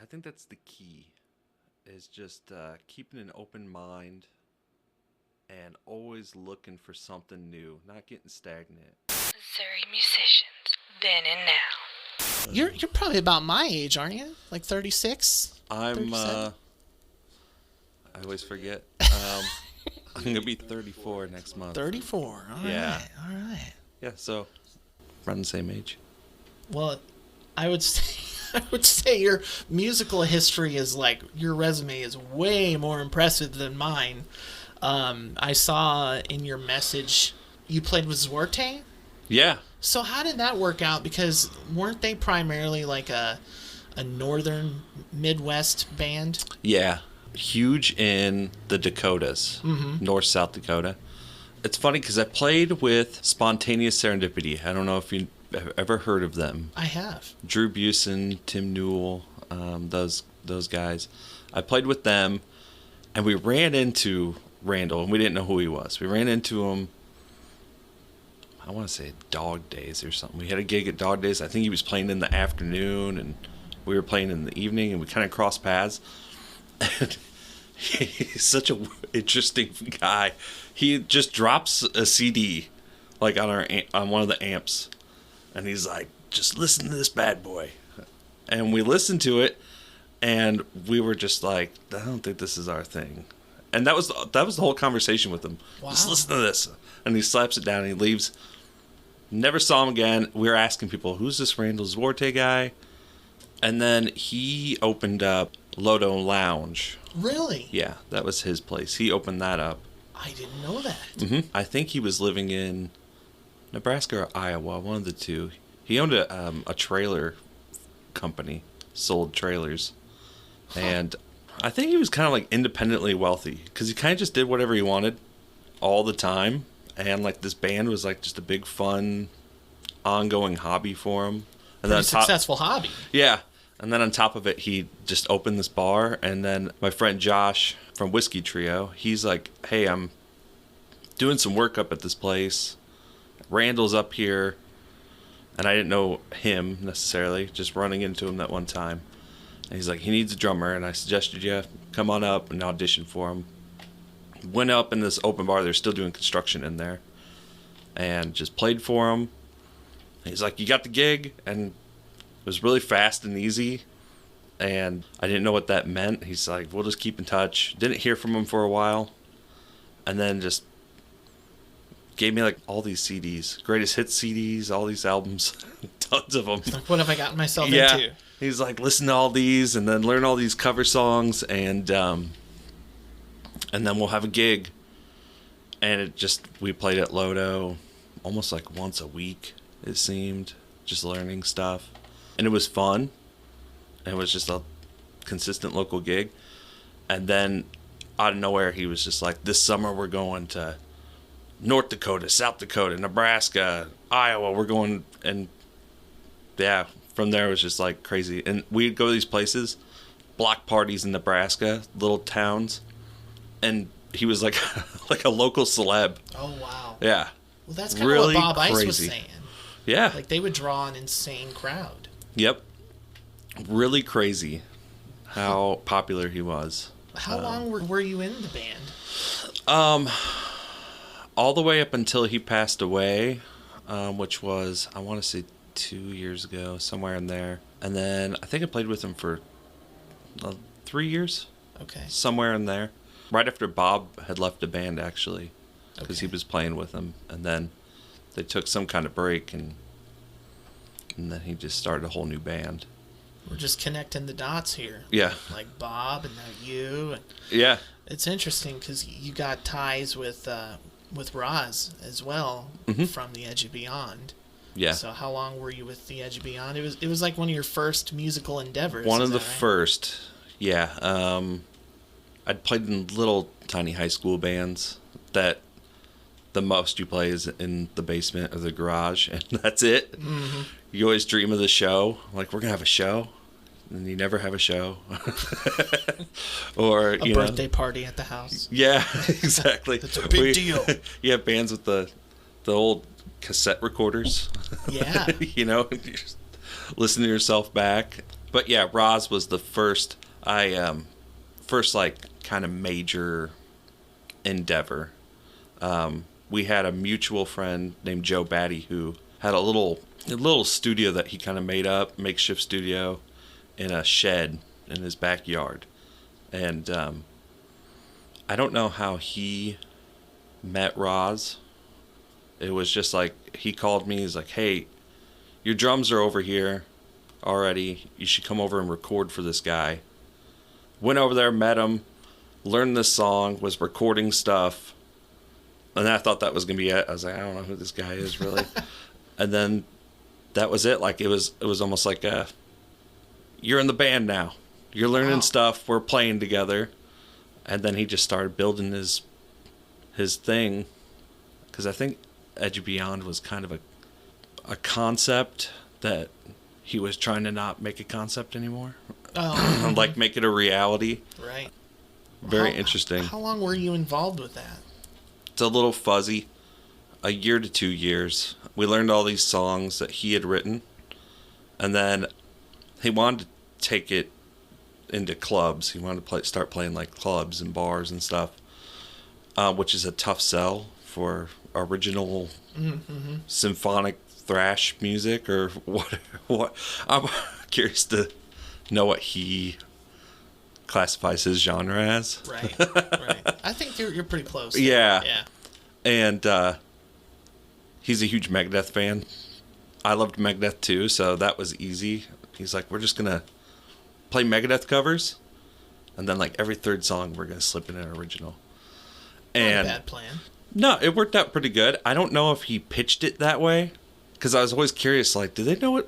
think that's the key, is just keeping an open mind and always looking for something new, not getting stagnant. Missouri musicians, then and now. You're probably about my age, aren't you? Like 36? I'm 37? I always forget. I'm gonna be 34 next month. 34. All right. Yeah, so around the same age. Well, I would say your musical history is like, your resume is way more impressive than mine. I saw in your message you played with Zwarte. Yeah. So how did that work out? Because weren't they primarily like a northern Midwest band? Yeah. Huge in the Dakotas, North, South Dakota. It's funny because I played with Spontaneous Serendipity. I don't know if you've ever heard of them. I have. Drew Busen, Tim Newell, those guys. I played with them, and we ran into Randall, and we didn't know who he was. We ran into him, I want to say Dog Days or something. We had a gig at Dog Days. I think he was playing in the afternoon, and we were playing in the evening, and we kind of crossed paths. And he's such an interesting guy. He just drops a CD, like on one of the amps, and he's like, "Just listen to this bad boy." And we listened to it, and we were just like, "I don't think this is our thing." And that was the whole conversation with him. Wow. Just listen to this, and he slaps it down and he leaves. Never saw him again. We were asking people, "Who's this Randall Zwarte guy?" And then he opened up Lodo Lounge. Really? Yeah, that was his place. He opened that up. I didn't know that. I think he was living in Nebraska or Iowa, one of the two. He owned a trailer company, sold trailers. And I think he was kind of like independently wealthy because he kind of just did whatever he wanted all the time. And like this band was like just a big fun, ongoing hobby for him. And Pretty successful hobby. Yeah. And then on top of it, he just opened this bar. And then my friend Josh from Whiskey Trio, he's like, "Hey, I'm doing some work up at this place. Randall's up here." And I didn't know him necessarily, just running into him that one time. And he's like, "He needs a drummer." And I suggested you come on up and audition for him. Went up in this open bar. They're still doing construction in there. And just played for him. He's like, "You got the gig?" And it was really fast and easy, and I didn't know what that meant. He's like, "We'll just keep in touch." Didn't hear from him for a while, and then just gave me like all these CDs, greatest hits CDs, all these albums, tons of them. Like, what have I gotten myself into? He's like, "Listen to all these, and then learn all these cover songs, and then we'll have a gig." And we played at Lodo almost like once a week, it seemed, just learning stuff. And it was fun. And it was just a consistent local gig. And then out of nowhere, he was just like, "This summer we're going to North Dakota, South Dakota, Nebraska, Iowa. We're going." And yeah, from there it was just like crazy. And we'd go to these places, block parties in Nebraska, little towns. And he was like like a local celeb. Oh, wow. Yeah. Well, that's kind Really of what Bob Ice was crazy. saying. Yeah. Like, they would draw an insane crowd. Yep. Really crazy how popular he was. How long were you in the band? All the way up until he passed away, which was, I want to say 2 years ago, somewhere in there. And then I think I played with him for 3 years. Okay. Somewhere in there. Right after Bob had left the band, actually, because he was playing with him. And then they took some kind of break, and then he just started a whole new band. We're just connecting the dots here. Yeah. Like Bob and now you. And Yeah. it's interesting because you got ties with Roz as well from The Edge of Beyond. Yeah. So how long were you with The Edge of Beyond? It was like one of your first musical endeavors. One of the right? first. Yeah. I'd played in little tiny high school bands that the most you play is in the basement or the garage, and that's it. Mm-hmm. You always dream of the show. Like, we're going to have a show. And you never have a show. Or, a birthday party at the house. Yeah, exactly. It's a big deal. You have bands with the old cassette recorders. Yeah. You just listen to yourself back. But yeah, Roz was the first first like kind of major endeavor. We had a mutual friend named Joe Batty who had a little studio that he kind of made up, makeshift studio, in a shed in his backyard. And I don't know how he met Roz. It was just like, he called me, he's like, hey, your drums are over here already. You should come over and record for this guy. Went over there, met him, learned this song, was recording stuff. And I thought that was going to be it. I was like, I don't know who this guy is really. And then that was it. Like, it was almost like you're in the band now. You're learning stuff. We're playing together. And then he just started building his thing. Because I think Edge Beyond was kind of a concept that he was trying to not make a concept anymore. Oh. Like, make it a reality. Right. Very interesting. How long were you involved with that? It's a little fuzzy. A year to 2 years. We learned all these songs that he had written. And then he wanted to take it into clubs. He wanted to start playing like clubs and bars and stuff, which is a tough sell for original symphonic thrash music or what. I'm curious to know what he classifies his genre as. Right. I think you're pretty close. Yeah. Yeah. And he's a huge Megadeth fan. I loved Megadeth too, so that was easy. He's like, we're just gonna play Megadeth covers, and then like every third song we're gonna slip in an original. And not a bad plan. No, it worked out pretty good. I don't know if he pitched it that way, because I was always curious, like, do they know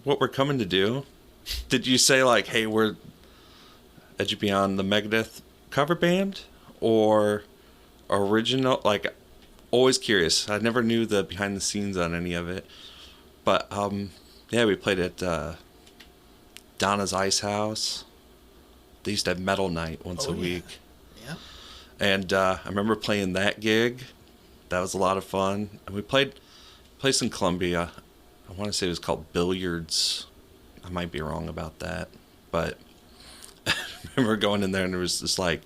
what we're coming to do? Did you say like, hey, we're Edge Beyond the Megadeth cover band or original? Like, always curious. I never knew the behind the scenes on any of it. But yeah, we played at Donna's Ice House. They used to have metal night once a week. Yeah. And I remember playing that gig. That was a lot of fun. And we played a place in Columbia. I want to say it was called Billiards. I might be wrong about that. But I remember going in there and there was just like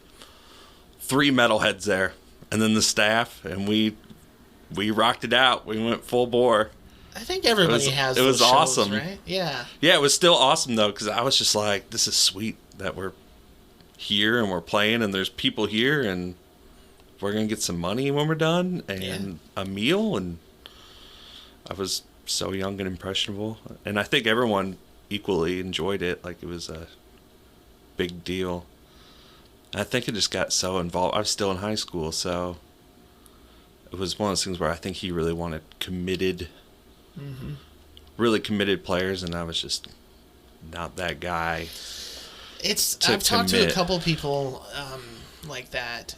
3 metalheads there. And then the staff. And we rocked it out. We went full bore. I think everybody has it those was shows, awesome. Right? Yeah. Yeah, it was still awesome though, because I was just like, this is sweet that we're here and we're playing and there's people here and we're gonna get some money when we're done and a meal. And I was so young and impressionable, and I think everyone equally enjoyed it. Like, it was a big deal. And I think it just got so involved. I was still in high school, so it was one of those things where I think he really wanted committed. Really committed players, and I was just not that guy. I've talked to a couple people like that,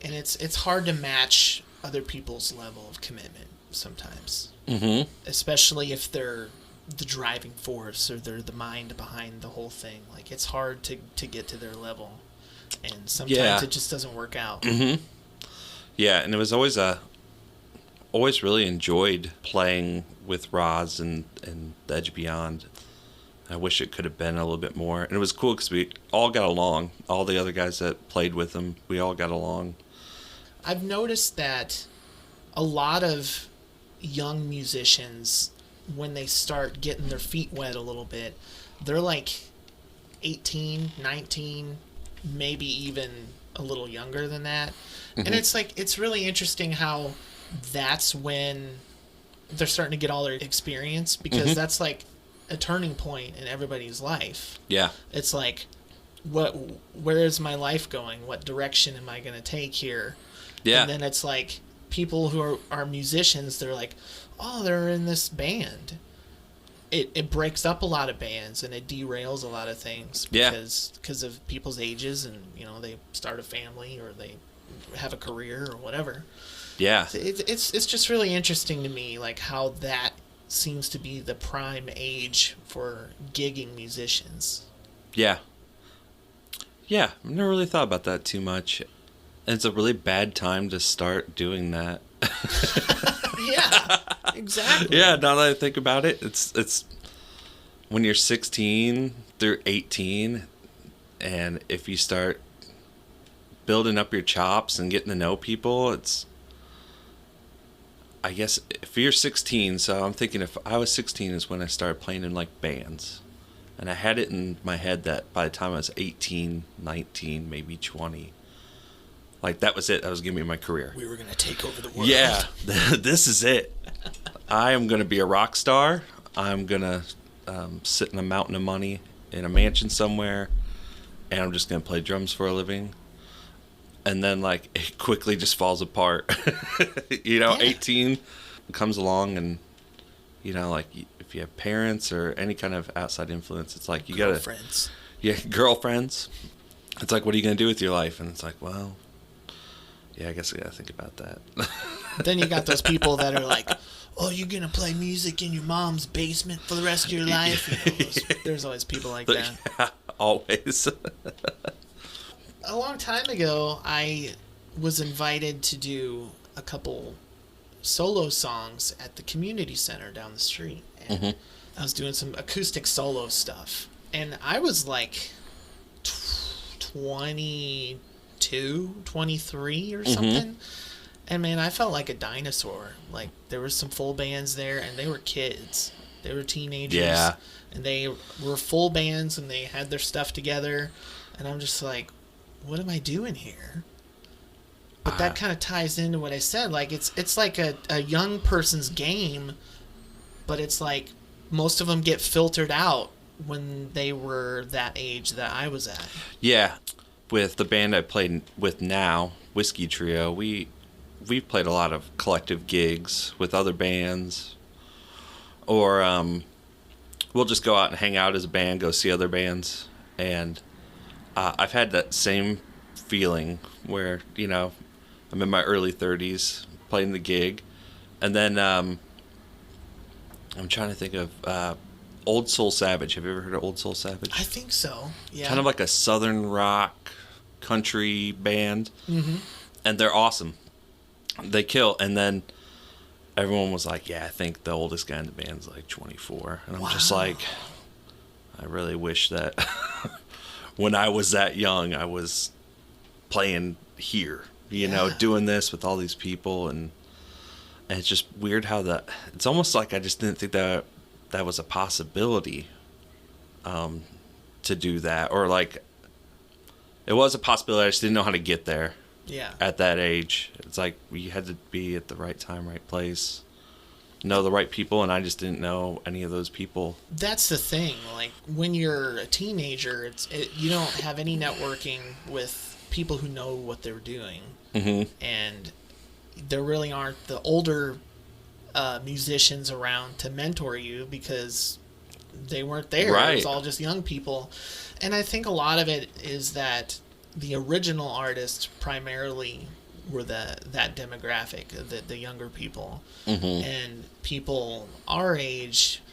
and it's hard to match other people's level of commitment sometimes. Especially if they're the driving force or they're the mind behind the whole thing. Like, it's hard to get to their level, and sometimes it just doesn't work out. Yeah, and it was always really enjoyed playing with Roz and the Edge Beyond. I wish it could have been a little bit more. And it was cool because we all got along. All the other guys that played with him, we all got along. I've noticed that a lot of young musicians, when they start getting their feet wet a little bit, they're like 18, 19, maybe even a little younger than that. And it's like, it's really interesting how that's when they're starting to get all their experience, because that's like a turning point in everybody's life. Yeah. It's like, where is my life going? What direction am I going to take here? Yeah. And then it's like people who are musicians, they're like, oh, they're in this band. It breaks up a lot of bands and it derails a lot of things because of people's ages, and they start a family or they have a career or whatever. Yeah. It's just really interesting to me, like, how that seems to be the prime age for gigging musicians. Yeah. Yeah, I've never really thought about that too much. And it's a really bad time to start doing that. Yeah, exactly. Yeah, now that I think about it, it's when you're 16 through 18, and if you start building up your chops and getting to know people, I guess if you're 16, so I'm thinking if I was 16 is when I started playing in like bands. And I had it in my head that by the time I was 18, 19, maybe 20, like that was it. That was giving me my career. We were going to take over the world. Yeah, this is it. I am going to be a rock star. I'm going to sit in a mountain of money in a mansion somewhere, and I'm just going to play drums for a living. And then, like, it quickly just falls apart. Yeah. 18 comes along, and, like, if you have parents or any kind of outside influence, it's like you got to... Girlfriends. Yeah, girlfriends. It's like, what are you going to do with your life? And it's like, well, yeah, I guess I got to think about that. Then you got those people that are like, oh, you're going to play music in your mom's basement for the rest of your life? There's always people like that. Yeah, always. A long time ago, I was invited to do a couple solo songs at the community center down the street. And I was doing some acoustic solo stuff. And I was like 22, 23 or something. And man, I felt like a dinosaur. Like, there were some full bands there, and they were kids. They were teenagers. Yeah. And they were full bands, and they had their stuff together. And I'm just like, what am I doing here? But that kind of ties into what I said. Like, it's like a young person's game, but it's like most of them get filtered out when they were that age that I was at. Yeah. With the band I played with now, Whiskey Trio, we've played a lot of collective gigs with other bands. Or we'll just go out and hang out as a band, go see other bands. And I've had that same feeling where, I'm in my early 30s playing the gig. And then I'm trying to think of Old Soul Savage. Have you ever heard of Old Soul Savage? I think so, yeah. Kind of like a southern rock country band. And they're awesome. They kill. And then everyone was like, yeah, I think the oldest guy in the band's like 24. And I'm just like, I really wish that when I was that young, I was playing here, doing this with all these people. And it's just weird how it's almost like I just didn't think that was a possibility to do that. Or like, it was a possibility, I just didn't know how to get there. Yeah. At that age. It's like you had to be at the right time, right place, know the right people, and I just didn't know any of those people. That's the thing. Like, when you're a teenager, you don't have any networking with people who know what they're doing. And there really aren't the older musicians around to mentor you because they weren't there. Right. It was all just young people. And I think a lot of it is that the original artists primarily were that demographic, the younger people. And people our age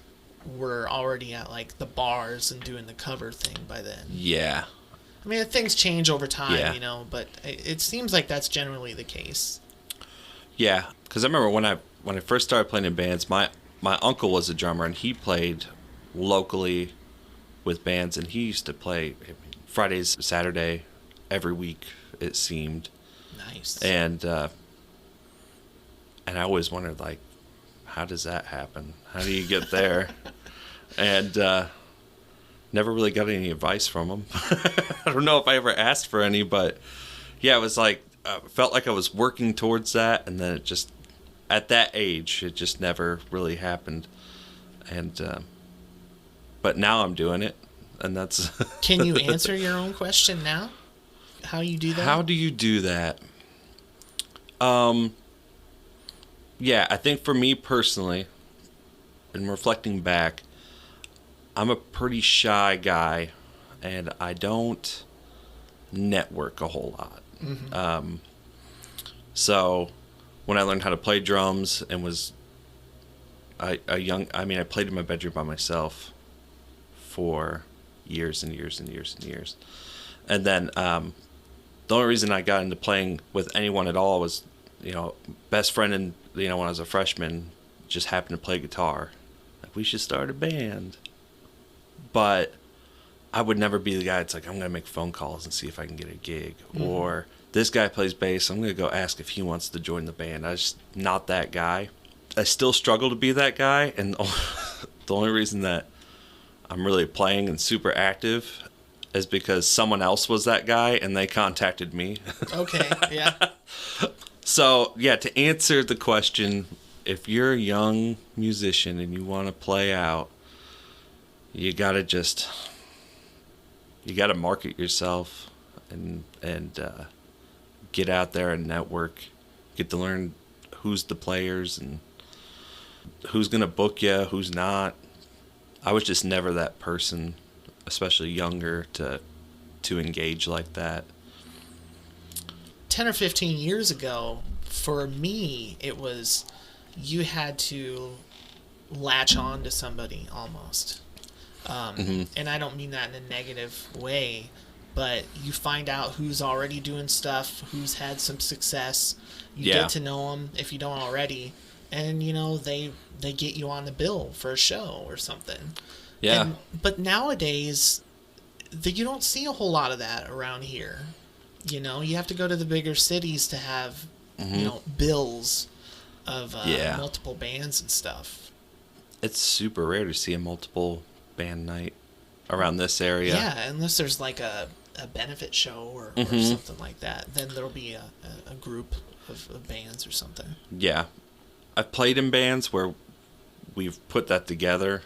were already at like the bars and doing the cover thing by then. Yeah. I mean, things change over time, Yeah. But it seems like that's generally the case. Yeah, because I remember when I first started playing in bands, my uncle was a drummer, and he played locally with bands, and he used to play Fridays, Saturday, every week, it seemed. Nice. And I always wondered, like, how does that happen? How do you get there? And never really got any advice from him. I don't know if I ever asked for any, but yeah, it was like, felt like I was working towards that, and then it just, at that age, it just never really happened. And but now I'm doing it, and that's... Can you answer your own question now? How you do that? How do you do that? Yeah, I think for me personally, and reflecting back, I'm a pretty shy guy, and I don't network a whole lot. So when I learned how to play drums and was I played in my bedroom by myself for years and years and years and years. And then the only reason I got into playing with anyone at all was, best friend, and when I was a freshman, just happened to play guitar. Like, we should start a band. but I would never be the guy that's like, I'm going to make phone calls and see if I can get a gig. Or this guy plays bass, I'm going to go ask if he wants to join the band. I'm just not that guy. I still struggle to be that guy, and the only reason that I'm really playing and super active is because someone else was that guy and they contacted me. Okay, yeah. So, yeah, to answer the question, if you're a young musician and you want to play out, you got to market yourself and get out there and network. Get to learn who's the players and who's going to book you, who's not. I was just never that person, especially younger, to engage like that. 10 or 15 years ago, for me, it was you had to latch on to somebody almost. And I don't mean that in a negative way, but you find out who's already doing stuff, who's had some success. You get to know them if you don't already. And, they get you on the bill for a show or something. Yeah. But nowadays, you don't see a whole lot of that around here. You have to go to the bigger cities to have, bills of multiple bands and stuff. It's super rare to see a multiple band night around this area. Yeah, unless there's like a benefit show or something like that. Then there'll be a group of bands or something. Yeah. I've played in bands where we've put that together.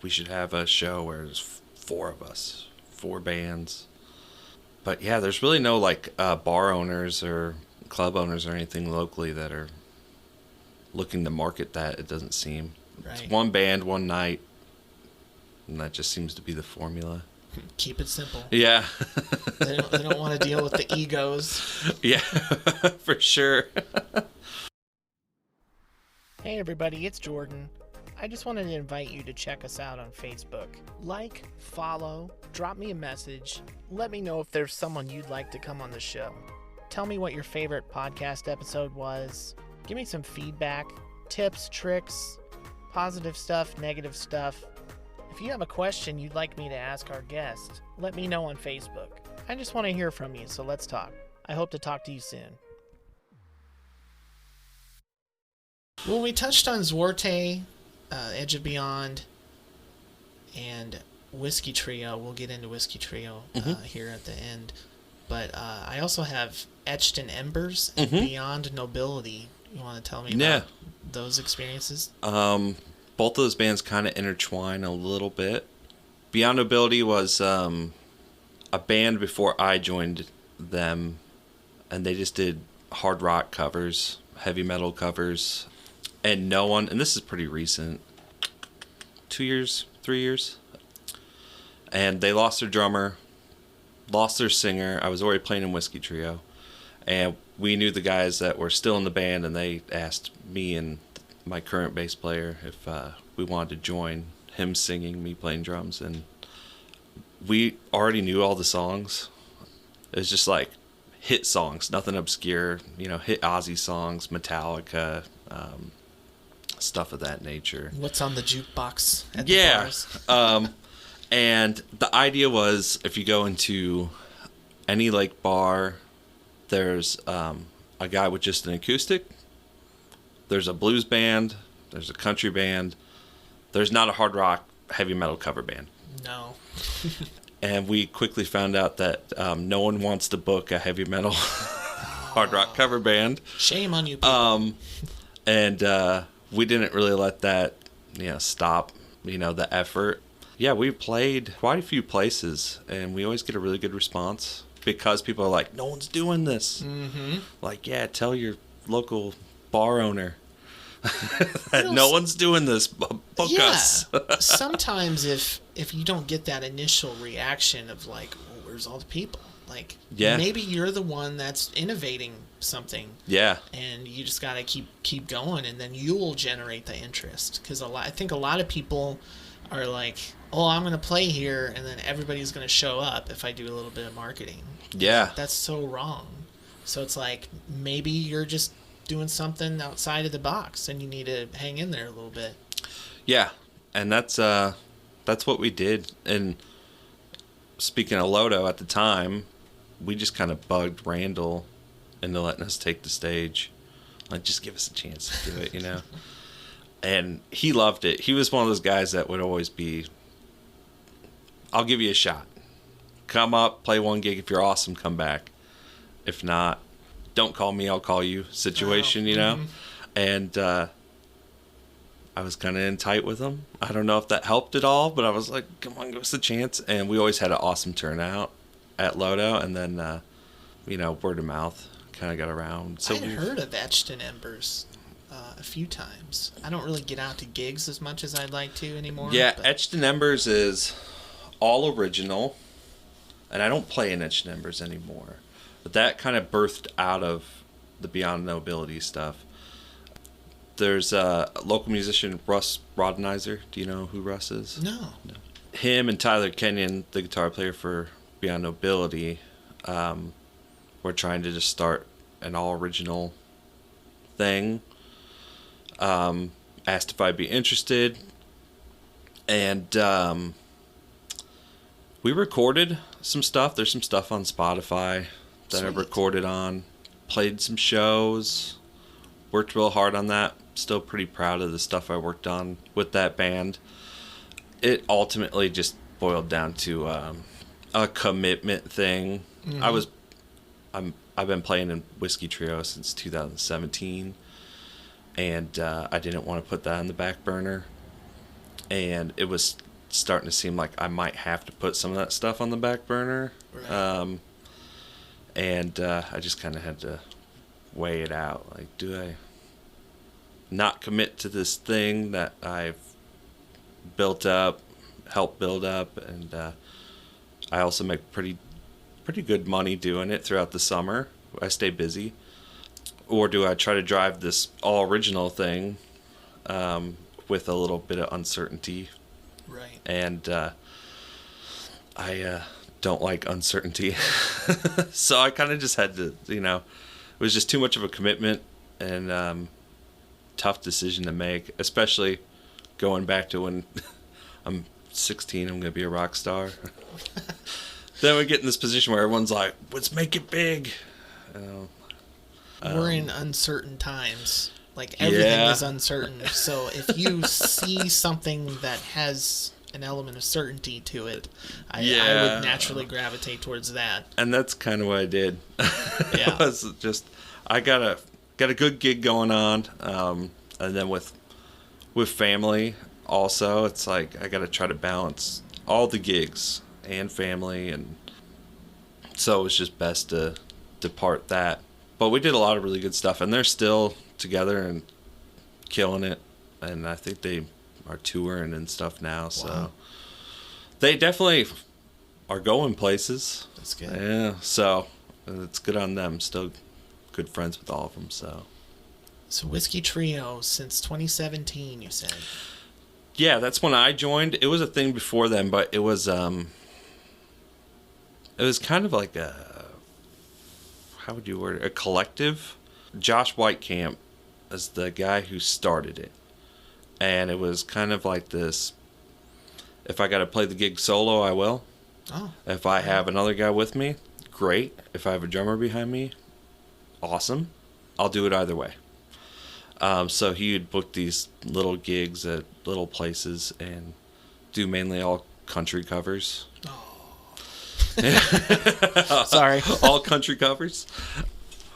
We should have a show where there's 4 of us, 4 bands. But yeah, there's really no like bar owners or club owners or anything locally that are looking to market that, it doesn't seem. Right. It's one band, one night, and that just seems to be the formula. Keep it simple. Yeah. They don't want to deal with the egos. Yeah, for sure. Hey everybody, it's Jordan. I just wanted to invite you to check us out on Facebook. Like, follow, drop me a message. Let me know if there's someone you'd like to come on the show. Tell me what your favorite podcast episode was. Give me some feedback, tips, tricks, positive stuff, negative stuff. If you have a question you'd like me to ask our guest, let me know on Facebook. I just want to hear from you, so let's talk. I hope to talk to you soon. Well, we touched on Zwarte, Edge of Beyond, and Whiskey Trio. We'll get into Whiskey Trio here at the end. But I also have Etched in Embers and Beyond Nobility. You want to tell me about those experiences? Both of those bands kind of intertwine a little bit. Beyond Nobility was a band before I joined them, and they just did hard rock covers, heavy metal covers. And no one, and this is pretty recent, 2 years, 3 years. And they lost their drummer, lost their singer. I was already playing in Whiskey Trio. And we knew the guys that were still in the band, and they asked me and my current bass player if we wanted to join him singing, me playing drums. And we already knew all the songs. It was just like hit songs, nothing obscure, hit Ozzy songs, Metallica, stuff of that nature. What's on the jukebox at the bars? And the idea was, if you go into any lake bar, there's a guy with just an acoustic, there's a blues band, there's a country band, there's not a hard rock heavy metal cover band. No. And we quickly found out that no one wants to book a heavy metal hard rock cover band. Shame on you people. And we didn't really let that, stop, the effort. Yeah, we played quite a few places, and we always get a really good response because people are like, no one's doing this. Mm-hmm. Like, yeah, tell your local bar owner that no one's doing this. Book us. Sometimes if you don't get that initial reaction of like, well, where's all the people? Like, maybe you're the one that's innovating something. Yeah. And you just got to keep going, and then you'll generate the interest. Because I think a lot of people are like, oh, I'm going to play here, and then everybody's going to show up if I do a little bit of marketing. Yeah. That's so wrong. So it's like, maybe you're just doing something outside of the box, and you need to hang in there a little bit. Yeah. And that's that's what we did. And speaking of Lodo at the time, we just kind of bugged Randall into letting us take the stage. Like, just give us a chance to do it, you know? And he loved it. He was one of those guys that would always be, I'll give you a shot. Come up, play one gig. If you're awesome, come back. If not, don't call me, I'll call you situation, you know? And I was kind of in tight with him. I don't know if that helped at all, but I was like, come on, give us a chance. And we always had an awesome turnout at Lodo. And then, you know, word of mouth kind of got around. So I'd heard of Etched in Embers a few times. I don't really get out to gigs as much as I'd like to anymore. Yeah, but... Etched in Embers is all original. And I don't play in Etched in Embers anymore. But that kind of birthed out of the Beyond Nobility stuff. There's a local musician, Russ Rodenizer. Do you know who Russ is? No. Him and Tyler Kenyon, the guitar player for Beyond Nobility, were trying to just start an all-original thing. Asked if I'd be interested. And we recorded some stuff. There's some stuff on Spotify that Sweet. I recorded on. Played some shows. Worked real hard on that. Still pretty proud of the stuff I worked on with that band. It ultimately just boiled down to a commitment thing. Mm-hmm. I've been playing in Whiskey Trio since 2017, and I didn't want to put that on the back burner. And it was starting to seem like I might have to put some of that stuff on the back burner. Right. And I just kind of had to weigh it out. Like, do I not commit to this thing that I've helped build up, and I also make pretty good money doing it throughout the summer. I stay busy. Or do I try to drive this all original thing with a little bit of uncertainty? Right. And I don't like uncertainty. So I kind of just had to, you know, it was just too much of a commitment and tough decision to make, especially going back to when I'm 16, I'm going to be a rock star. Then we get in this position where everyone's like, let's make it big. We're in uncertain times. Like, everything is uncertain. So if you see something that has an element of certainty to it, I would naturally gravitate towards that. And that's kind of what I did. Yeah. It was just, I got a good gig going on. And then with family also, it's like I got to try to balance all the gigs and family. And so it was just best to depart that. But we did a lot of really good stuff, and they're still together and killing it. And I think they are touring and stuff now. So Wow. They definitely are going places. That's good. Yeah, so it's good on them. Still good friends with all of them. So Whiskey Trio since 2017, you said. yeah, that's when I joined. It was a thing before then, but it was kind of like how would you word it? A collective. Josh Whitecamp is the guy who started it. And it was kind of like this, if I got to play the gig solo, I will. Oh. If I have another guy with me, great. If I have a drummer behind me, awesome. I'll do it either way. So he would book these little gigs at little places and do mainly all country covers. Sorry. All country covers,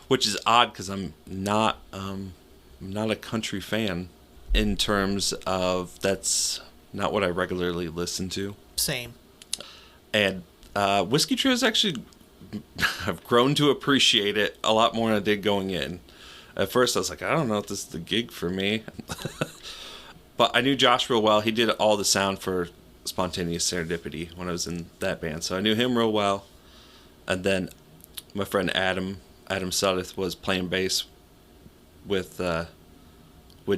which is odd because I'm not a country fan in terms of that's not what I regularly listen to. Same. And Whiskey Trio is actually, I've grown to appreciate it a lot more than I did going in. At first I was like, I don't know if this is the gig for me. But I knew Josh real well. He did all the sound for Spontaneous Serendipity when I was in that band. So I knew him real well. And then my friend Adam Suddeth was playing bass with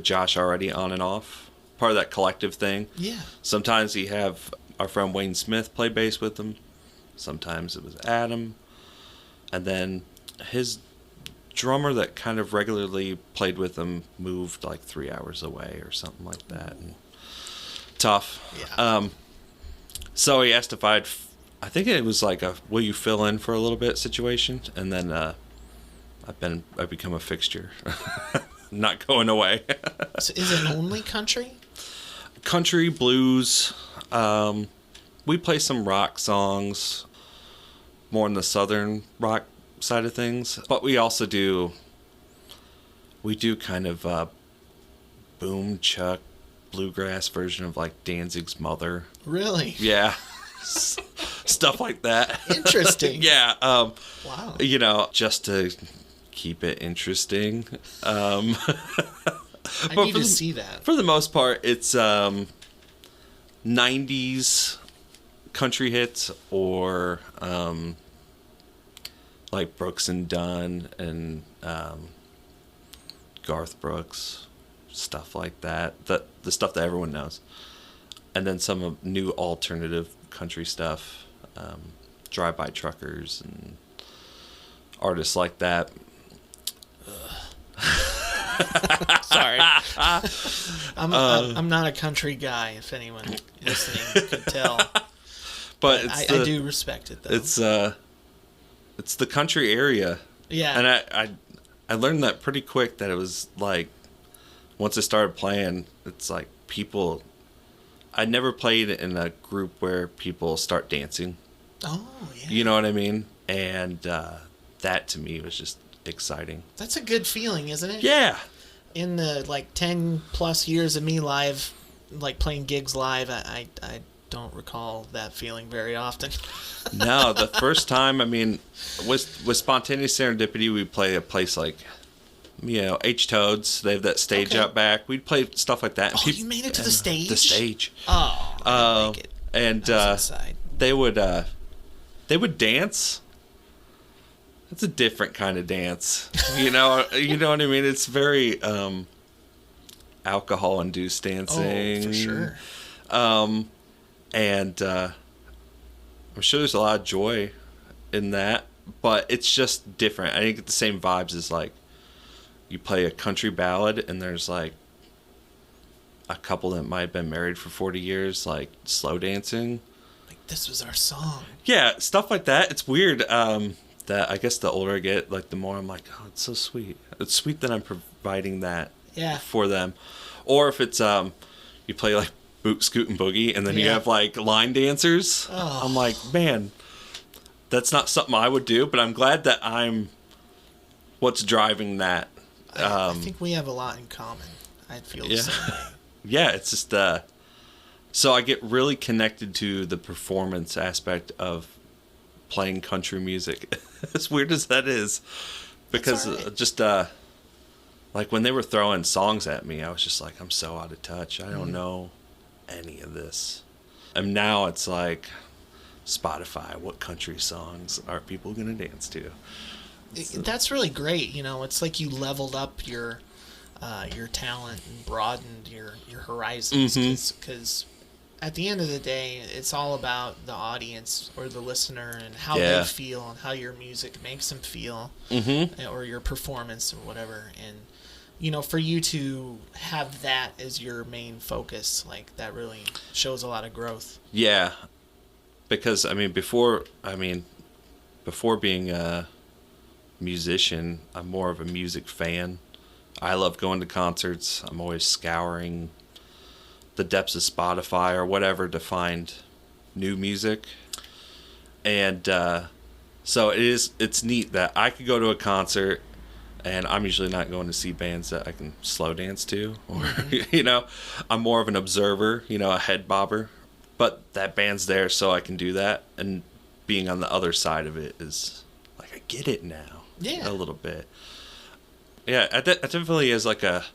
Josh already on and off. Part of that collective thing. Yeah. Sometimes he have our friend Wayne Smith play bass with him. Sometimes it was Adam. And then his drummer that kind of regularly played with him moved like 3 hours away or something like that. And tough. Yeah. So he asked if I think it was like a will you fill in for a little bit situation, and then I've become a fixture, not going away. So is it only country? Country, blues. We play some rock songs, more on the southern rock side of things, but we also do kind of boom chuck bluegrass version of like Danzig's Mother. Really? Yeah. Stuff like that. Interesting. Yeah. Wow. You know, just to keep it interesting. I need to see that. For the most part, it's 90s country hits or like Brooks and Dunn and Garth Brooks, stuff like that. The stuff that everyone knows. And then some of new alternative country stuff, drive-by truckers and artists like that. Sorry. I'm not a country guy, if anyone listening could tell. But I do respect it, though. It's the country area. Yeah. And I learned that pretty quick, that it was like, once I started playing, it's like people... I never played in a group where people start dancing. Oh, yeah. You know what I mean? And that to me was just exciting. That's a good feeling, isn't it? Yeah. In the 10 plus years of me live, playing gigs live, I don't recall that feeling very often. No, the first time, I mean, with Spontaneous Serendipity, we play a place like, H Toads. They have that stage out back. We'd play stuff like that. And you made it to the stage? The stage. Oh, I didn't make it. And they would dance. It's a different kind of dance. You know what I mean? It's very alcohol-induced dancing. Oh, for sure. And I'm sure there's a lot of joy in that, but it's just different. I didn't get the same vibes as you play a country ballad and there's a couple that might have been married for 40 years, slow dancing. This was our song. Yeah, stuff like that. It's weird that I guess the older I get, the more I'm like, oh, it's so sweet. It's sweet that I'm providing that for them. Or if it's you play Boot, Scoot, and Boogie, and then you have line dancers. Oh. I'm like, man, that's not something I would do, but I'm glad that I'm what's driving that. I think we have a lot in common. I feel the same way. Yeah, it's just so I get really connected to the performance aspect of playing country music. As weird as that is, because just when they were throwing songs at me, I was just like, I'm so out of touch. I don't know any of this. And now it's Spotify, what country songs are people gonna dance to? That's really great. It's like you leveled up your talent and broadened your horizons, because at the end of the day, it's all about the audience or the listener and how they feel and how your music makes them feel, or your performance or whatever. And for you to have that as your main focus, that really shows a lot of growth. Yeah, because before being a musician, I'm more of a music fan. I love going to concerts. I'm always scouring the depths of Spotify or whatever to find new music. And so it's neat that I could go to a concert, and I'm usually not going to see bands that I can slow dance to, or I'm more of an observer, a head bobber. But that band's there, so I can do that. And being on the other side of it is I get it now. Yeah, a little bit. Yeah, it definitely is a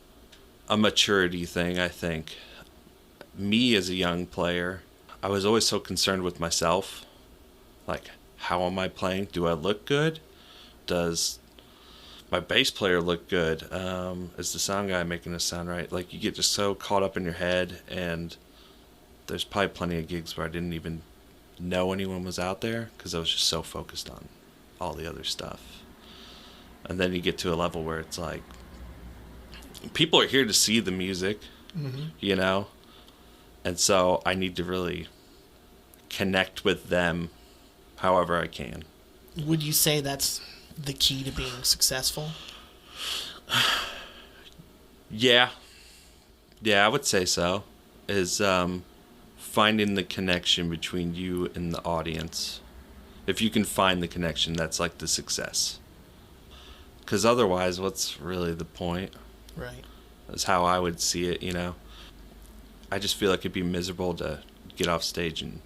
maturity thing, I think. Me as a young player, I was always so concerned with myself. How am I playing? Do I look good? Does my bass player look good? Is the sound guy making it sound right? You get just so caught up in your head, and there's probably plenty of gigs where I didn't even know anyone was out there because I was just so focused on all the other stuff. And then you get to a level where it's people are here to see the music, and so I need to really connect with them however I can. Would you say that's the key to being successful? Yeah. Yeah, I would say so. Is finding the connection between you and the audience. If you can find the connection, that's like the success. Because otherwise, what's really the point? Right. That's how I would see it, you know. I just feel like it'd be miserable to get off stage and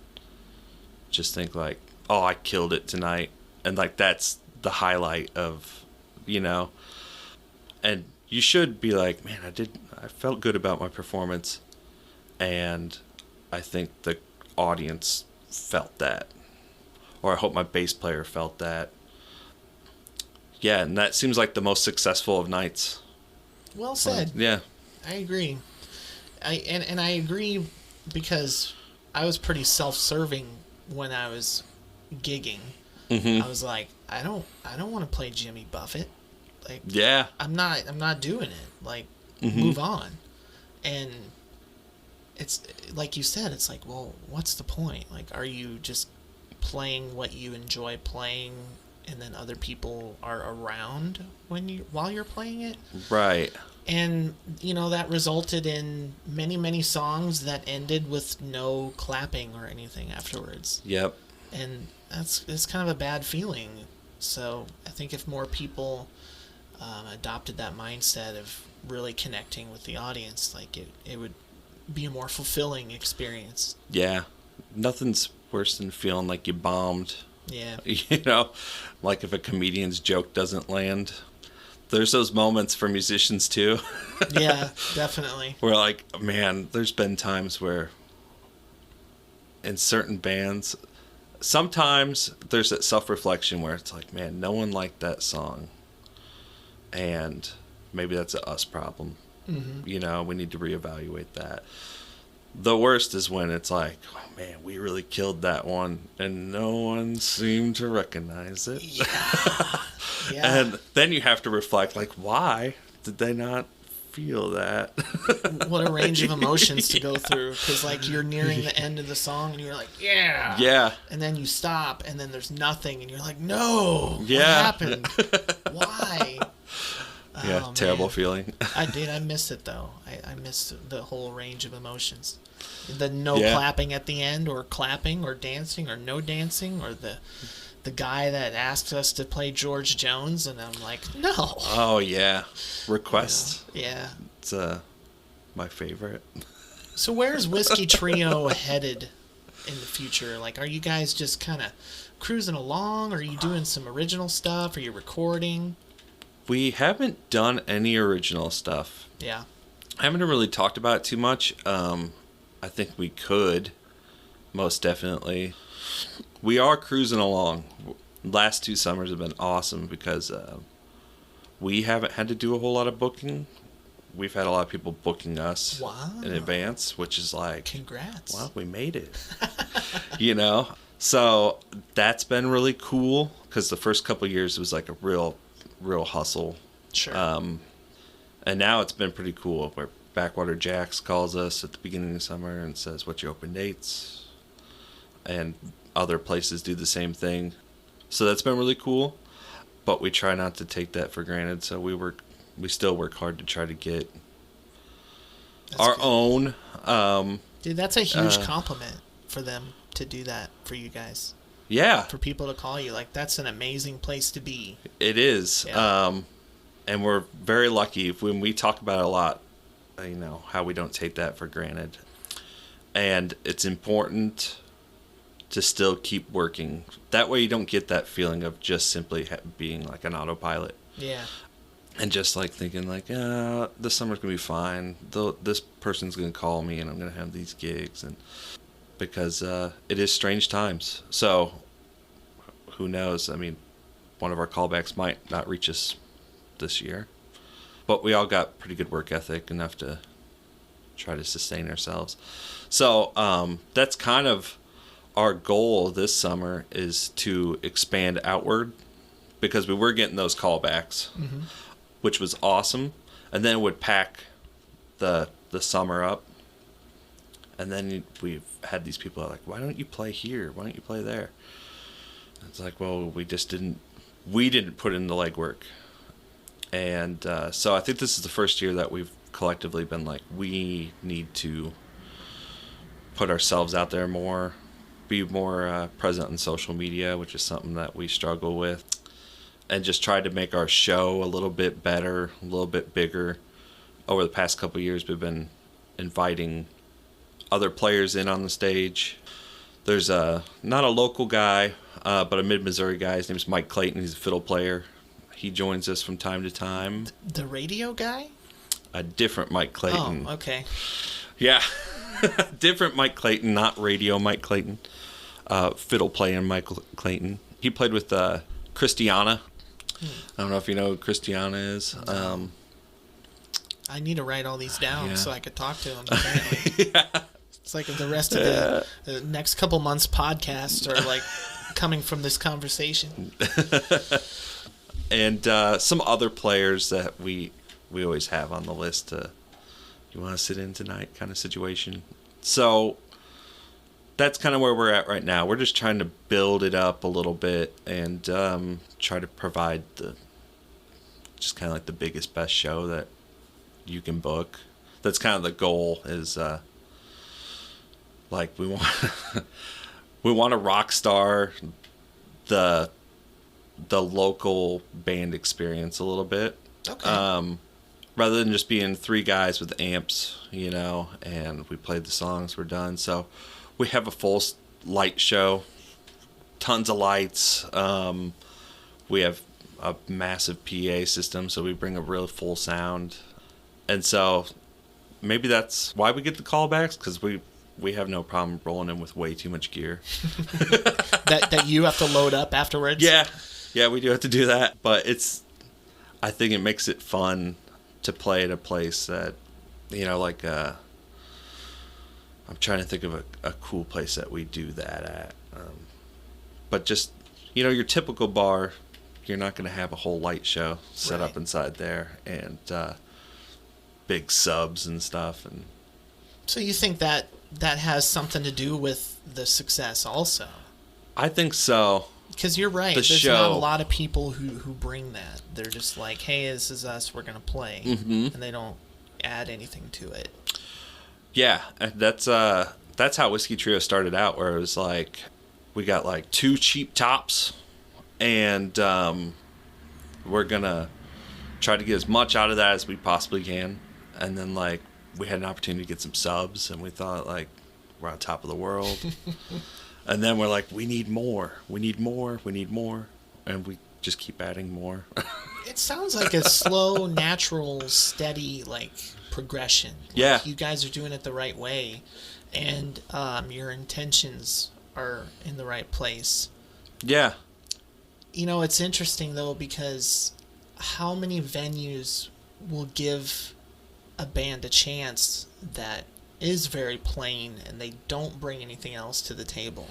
just think like, oh, I killed it tonight. And like that's the highlight of, you know. And you should be like, man, I felt good about my performance. And I think the audience felt that. Or I hope my bass player felt that. Yeah, and that seems like the most successful of nights. Well said. Yeah. I agree. And I agree because I was pretty self-serving when I was gigging. Mm-hmm. I was like, I don't want to play Jimmy Buffett. Like, yeah. I'm not doing it. Like, Mm-hmm. move on. And it's like you said, it's like, well, what's the point? Like, are you just playing what you enjoy playing, and then other people are around while you're playing it? Right. And, you know, that resulted in many songs that ended with no clapping or anything afterwards. Yep. And it's kind of a bad feeling. So I think if more people adopted that mindset of really connecting with the audience, like it would be a more fulfilling experience. Yeah. Nothing's worse than feeling like you bombed. Yeah. You know, like if a comedian's joke doesn't land. There's those moments for musicians too. Yeah, definitely. Where like, man, there's been times where in certain bands, sometimes there's that self-reflection where it's like, man, no one liked that song. And maybe that's a us problem. Mm-hmm. You know, we need to reevaluate that. The worst is when it's like, oh, man, we really killed that one, and no one seemed to recognize it. Yeah. Yeah. And then you have to reflect, like, why did they not feel that? What a range of emotions to go through, because like you're nearing the end of the song and you're like, yeah, and then you stop and then there's nothing and you're like, no, yeah, what happened? Why? Yeah, oh, terrible man. feeling. I missed it though. I missed the whole range of emotions. The no Yeah. clapping at the end, or clapping, or dancing, or no dancing, or the guy that asked us to play George Jones, and I'm like, no. Oh yeah, request. Yeah. It's my favorite. So where's Whiskey Trio headed in the future? Like, are you guys just kind of cruising along? Are you doing some original stuff? Are you recording? We haven't done any original stuff. Yeah. I haven't really talked about it too much. I think we could, most definitely. We are cruising along. Last 2 summers have been awesome because we haven't had to do a whole lot of booking. We've had a lot of people booking us in advance, which is like, congrats. Well, we made it. You know? So that's been really cool because the first couple of years it was like a real hustle. Sure. And now it's been pretty cool where Backwater Jacks calls us at the beginning of summer and says, what's your open dates? And other places do the same thing. So that's been really cool. But we try not to take that for granted. So we still work hard to try to get That's our good. own. Dude, that's a huge compliment for them to do that for you guys. Yeah. For people to call you. Like, that's an amazing place to be. It is. Yeah. And we're very lucky when we talk about it a lot, you know, how we don't take that for granted. And it's important to still keep working. That way you don't get that feeling of just simply being like an autopilot. Yeah. And just like thinking like, this summer's going to be fine. This person's going to call me and I'm going to have these gigs. And because it is strange times. So who knows? I mean, one of our callbacks might not reach us this year. But we all got pretty good work ethic, enough to try to sustain ourselves. So that's kind of our goal this summer, is to expand outward, because we were getting those callbacks, Mm-hmm. which was awesome. And then it would pack the summer up. And then we've had these people are like, why don't you play here? Why don't you play there? It's like, well, we didn't put in the legwork. And so I think this is the first year that we've collectively been like, we need to put ourselves out there more, be more present on social media, which is something that we struggle with, and just try to make our show a little bit better, a little bit bigger. Over the past couple of years, we've been inviting other players in on the stage. There's not a local guy, but a mid-Missouri guy. His name's Mike Clayton. He's a fiddle player. He joins us from time to time. The radio guy? A different Mike Clayton. Oh, okay. Yeah. Different Mike Clayton, not radio Mike Clayton. Fiddle playing Mike Clayton. He played with Christiana. I don't know if you know who Christiana is. I need to write all these down so I could talk to him. Yeah. It's like the rest of the next couple months' podcasts are like coming from this conversation. And some other players that we always have on the list. You want to sit in tonight kind of situation. So that's kind of where we're at right now. We're just trying to build it up a little bit and try to provide just kind of like the biggest, best show that you can book. That's kind of the goal is like we want to rock star the local band experience a little bit. Okay. Rather than just being three guys with amps, and we played the songs, we're done. So we have a full light show, tons of lights. We have a massive PA system, so we bring a real full sound. And so maybe that's why we get the callbacks, because we have no problem rolling in with way too much gear. that you have to load up afterwards? Yeah, we do have to do that. But I think it makes it fun to play at a place that, I'm trying to think of a cool place that we do that at. But just, your typical bar, you're not going to have a whole light show set up inside there and big subs and stuff. And so you think that has something to do with the success also? I think so. Because you're right. There's not a lot of people who bring that. They're just like, hey, this is us. We're going to play. Mm-hmm. And they don't add anything to it. Yeah. That's how Whiskey Trio started out, where it was like we got like 2 cheap tops and we're going to try to get as much out of that as we possibly can. And then like we had an opportunity to get some subs and we thought like we're on top of the world. And then we're like, we need more. And we just keep adding more. It sounds like a slow, natural, steady, like, progression. Yeah. Like, you guys are doing it the right way. And your intentions are in the right place. Yeah. It's interesting, though, because how many venues will give a band a chance that is very plain and they don't bring anything else to the table?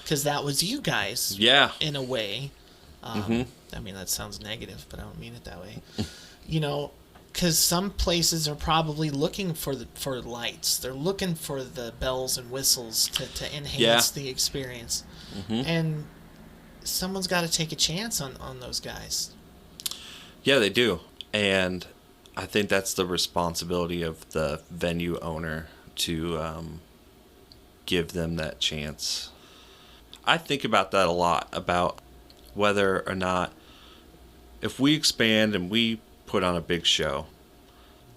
Because that was you guys, in a way. I mean, that sounds negative, but I don't mean it that way. Because some places are probably looking for lights. They're looking for the bells and whistles to enhance the experience. Mm-hmm. And someone's got to take a chance on those guys. Yeah, they do. And I think that's the responsibility of the venue owner to give them that chance. I think about that a lot, about whether or not if we expand and we put on a big show,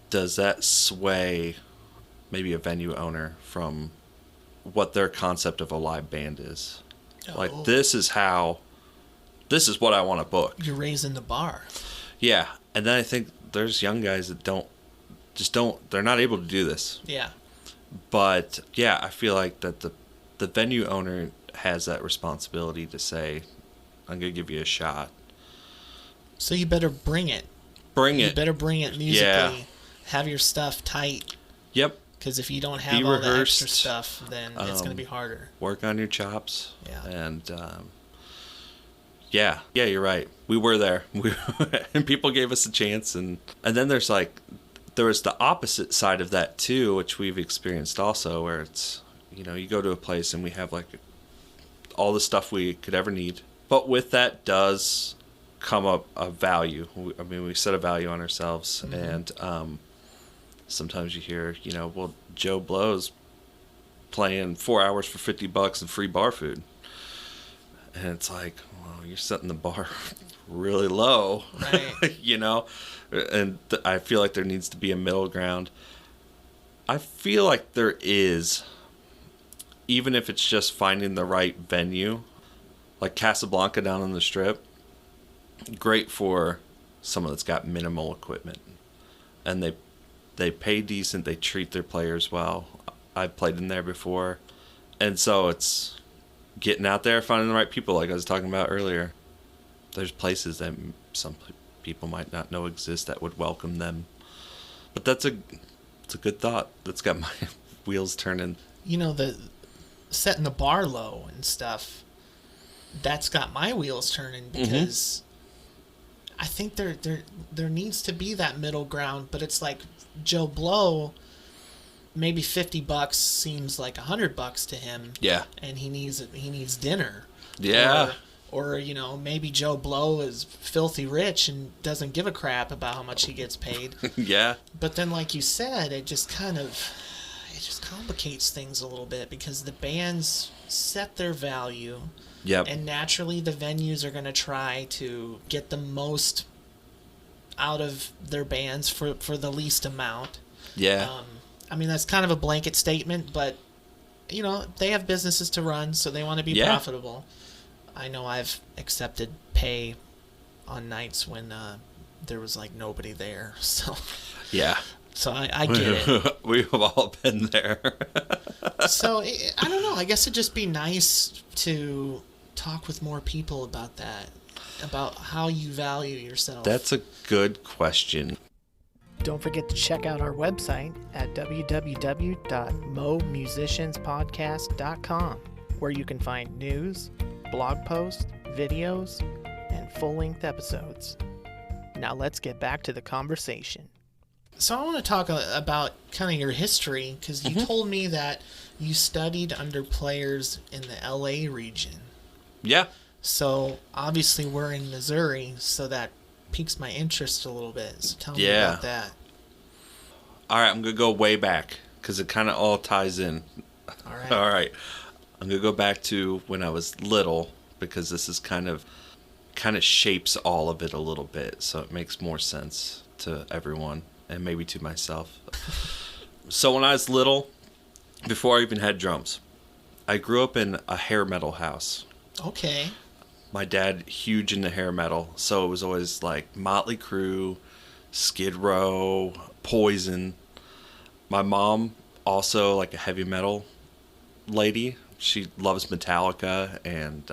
does that sway maybe a venue owner from what their concept of a live band is? Oh. Like, this is what I want to book. You're raising the bar. Yeah. And then I think there's young guys that they're not able to do this. Yeah. But yeah, I feel like that the venue owner has that responsibility to say, I'm going to give you a shot. So you better bring it. You better bring it musically. Yeah. Have your stuff tight. Yep. Because if you don't have all the extra stuff, then it's going to be harder. Work on your chops. Yeah. And yeah, you're right. We were there. And people gave us a chance. And then there's like there was the opposite side of that too, which we've experienced also, where it's, you know, you go to a place and we have like all the stuff we could ever need. But with that does come up a value. I mean, we set a value on ourselves. And sometimes you hear, you know, well, Joe Blow's playing 4 hours for $50 and free bar food. And it's like, well, you're setting the bar really low, Right. you know? And I feel like there needs to be a middle ground. I feel like there is, even if it's just finding the right venue, like Casablanca down on the Strip. Great for someone that's got minimal equipment, and they pay decent. They treat their players well. I've played in there before, and so it's getting out there, finding the right people, like I was talking about earlier. There's places that some people might not know exist that would welcome them, but it's a good thought. That's got my wheels turning. You know, the setting the bar low and stuff, that's got my wheels turning, because I think there needs to be that middle ground. But it's like Joe Blow, maybe $50 seems like $100 to him. Yeah. And he needs dinner. Yeah. Or you know, maybe Joe Blow is filthy rich and doesn't give a crap about how much he gets paid. Yeah. But then, like you said, it just complicates things a little bit, because the bands set their value. Yep. And naturally, the venues are going to try to get the most out of their bands for the least amount. Yeah. I mean, that's kind of a blanket statement, but, you know, they have businesses to run, so they want to be profitable. I know I've accepted pay on nights when there was, like, nobody there. So Yeah. So I get it. We've all been there. So, I don't know. I guess it'd just be nice to talk with more people about that, about how you value yourself. That's a good question. Don't forget to check out our website at www.momusicianspodcast.com, where you can find news, blog posts, videos, and full-length episodes. Now let's get back to the conversation. So I want to talk about kind of your history, because you told me that you studied under players in the LA region. Yeah. So obviously we're in Missouri, so that piques my interest a little bit. So tell me about that. All right, I'm going to go way back, because it kind of all ties in. All right. All right. I'm going to go back to when I was little, because this is kind of shapes all of it a little bit, so it makes more sense to everyone, and maybe to myself. So when I was little, before I even had drums, I grew up in a hair metal house. Okay. My dad, huge into hair metal, so it was always like Motley Crue, Skid Row, Poison. My mom, also like a heavy metal lady. She loves Metallica, and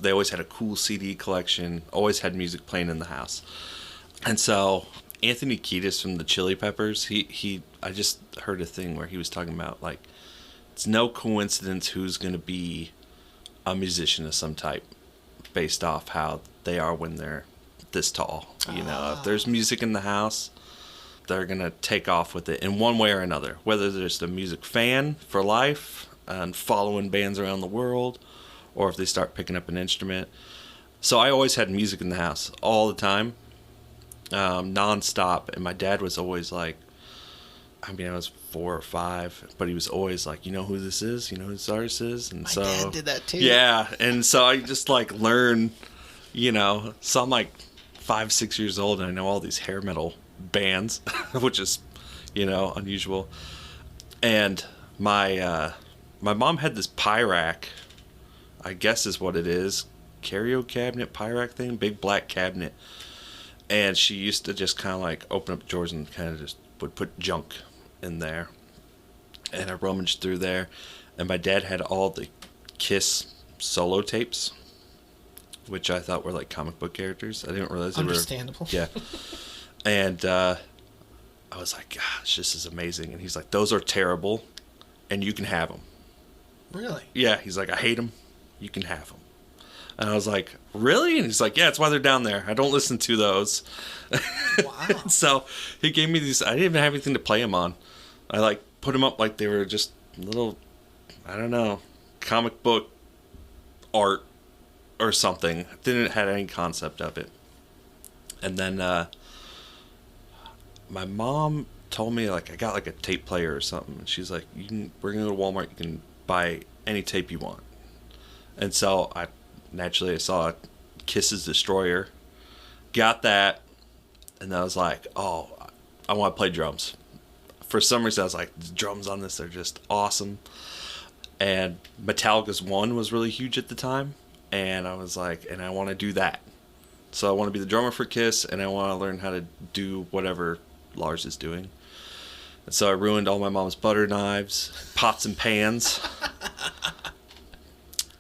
they always had a cool CD collection, always had music playing in the house. And so Anthony Kiedis from the Chili Peppers, I just heard a thing where he was talking about, like, it's no coincidence who's going to be a musician of some type based off how they are when they're this tall. You know, if there's music in the house, they're going to take off with it in one way or another, whether there's a music fan for life and following bands around the world, or if they start picking up an instrument. So I always had music in the house all the time, nonstop. And my dad was always like, I mean, I was 4 or 5, but he was always like, you know who this is? You know who this artist is? And My so dad did that too. Yeah, and so I just like learn, you know. So I'm like 5, 6 years old, and I know all these hair metal bands, which is, you know, unusual. And my mom had this Pyrac, I guess is what it is, curio cabinet, Pyrac thing, big black cabinet. And she used to just kind of like open up drawers and kind of just would put junk in there. And I rummaged through there, and my dad had all the Kiss solo tapes, which I thought were like comic book characters. I didn't realize they were. Understandable. Yeah. And I was like, gosh, this is amazing. And he's like, those are terrible, and you can have them. Really? Yeah, he's like, I hate them. You can have them. And I was like, really? And he's like, yeah, that's why they're down there. I don't listen to those. Wow. So he gave me these. I didn't even have anything to play them on. I like put them up like they were just little, I don't know, comic book art or something. Didn't have any concept of it. And then my mom told me, like, I got like a tape player or something. And she's like, we're gonna go to Walmart. You can buy any tape you want. And so I saw Kiss's Destroyer, got that, and I was like, oh, I want to play drums. For some reason, I was like, the drums on this are just awesome. And Metallica's One was really huge at the time, and I was like, and I want to do that. So I want to be the drummer for Kiss, and I want to learn how to do whatever Lars is doing. And so I ruined all my mom's butter knives, pots and pans.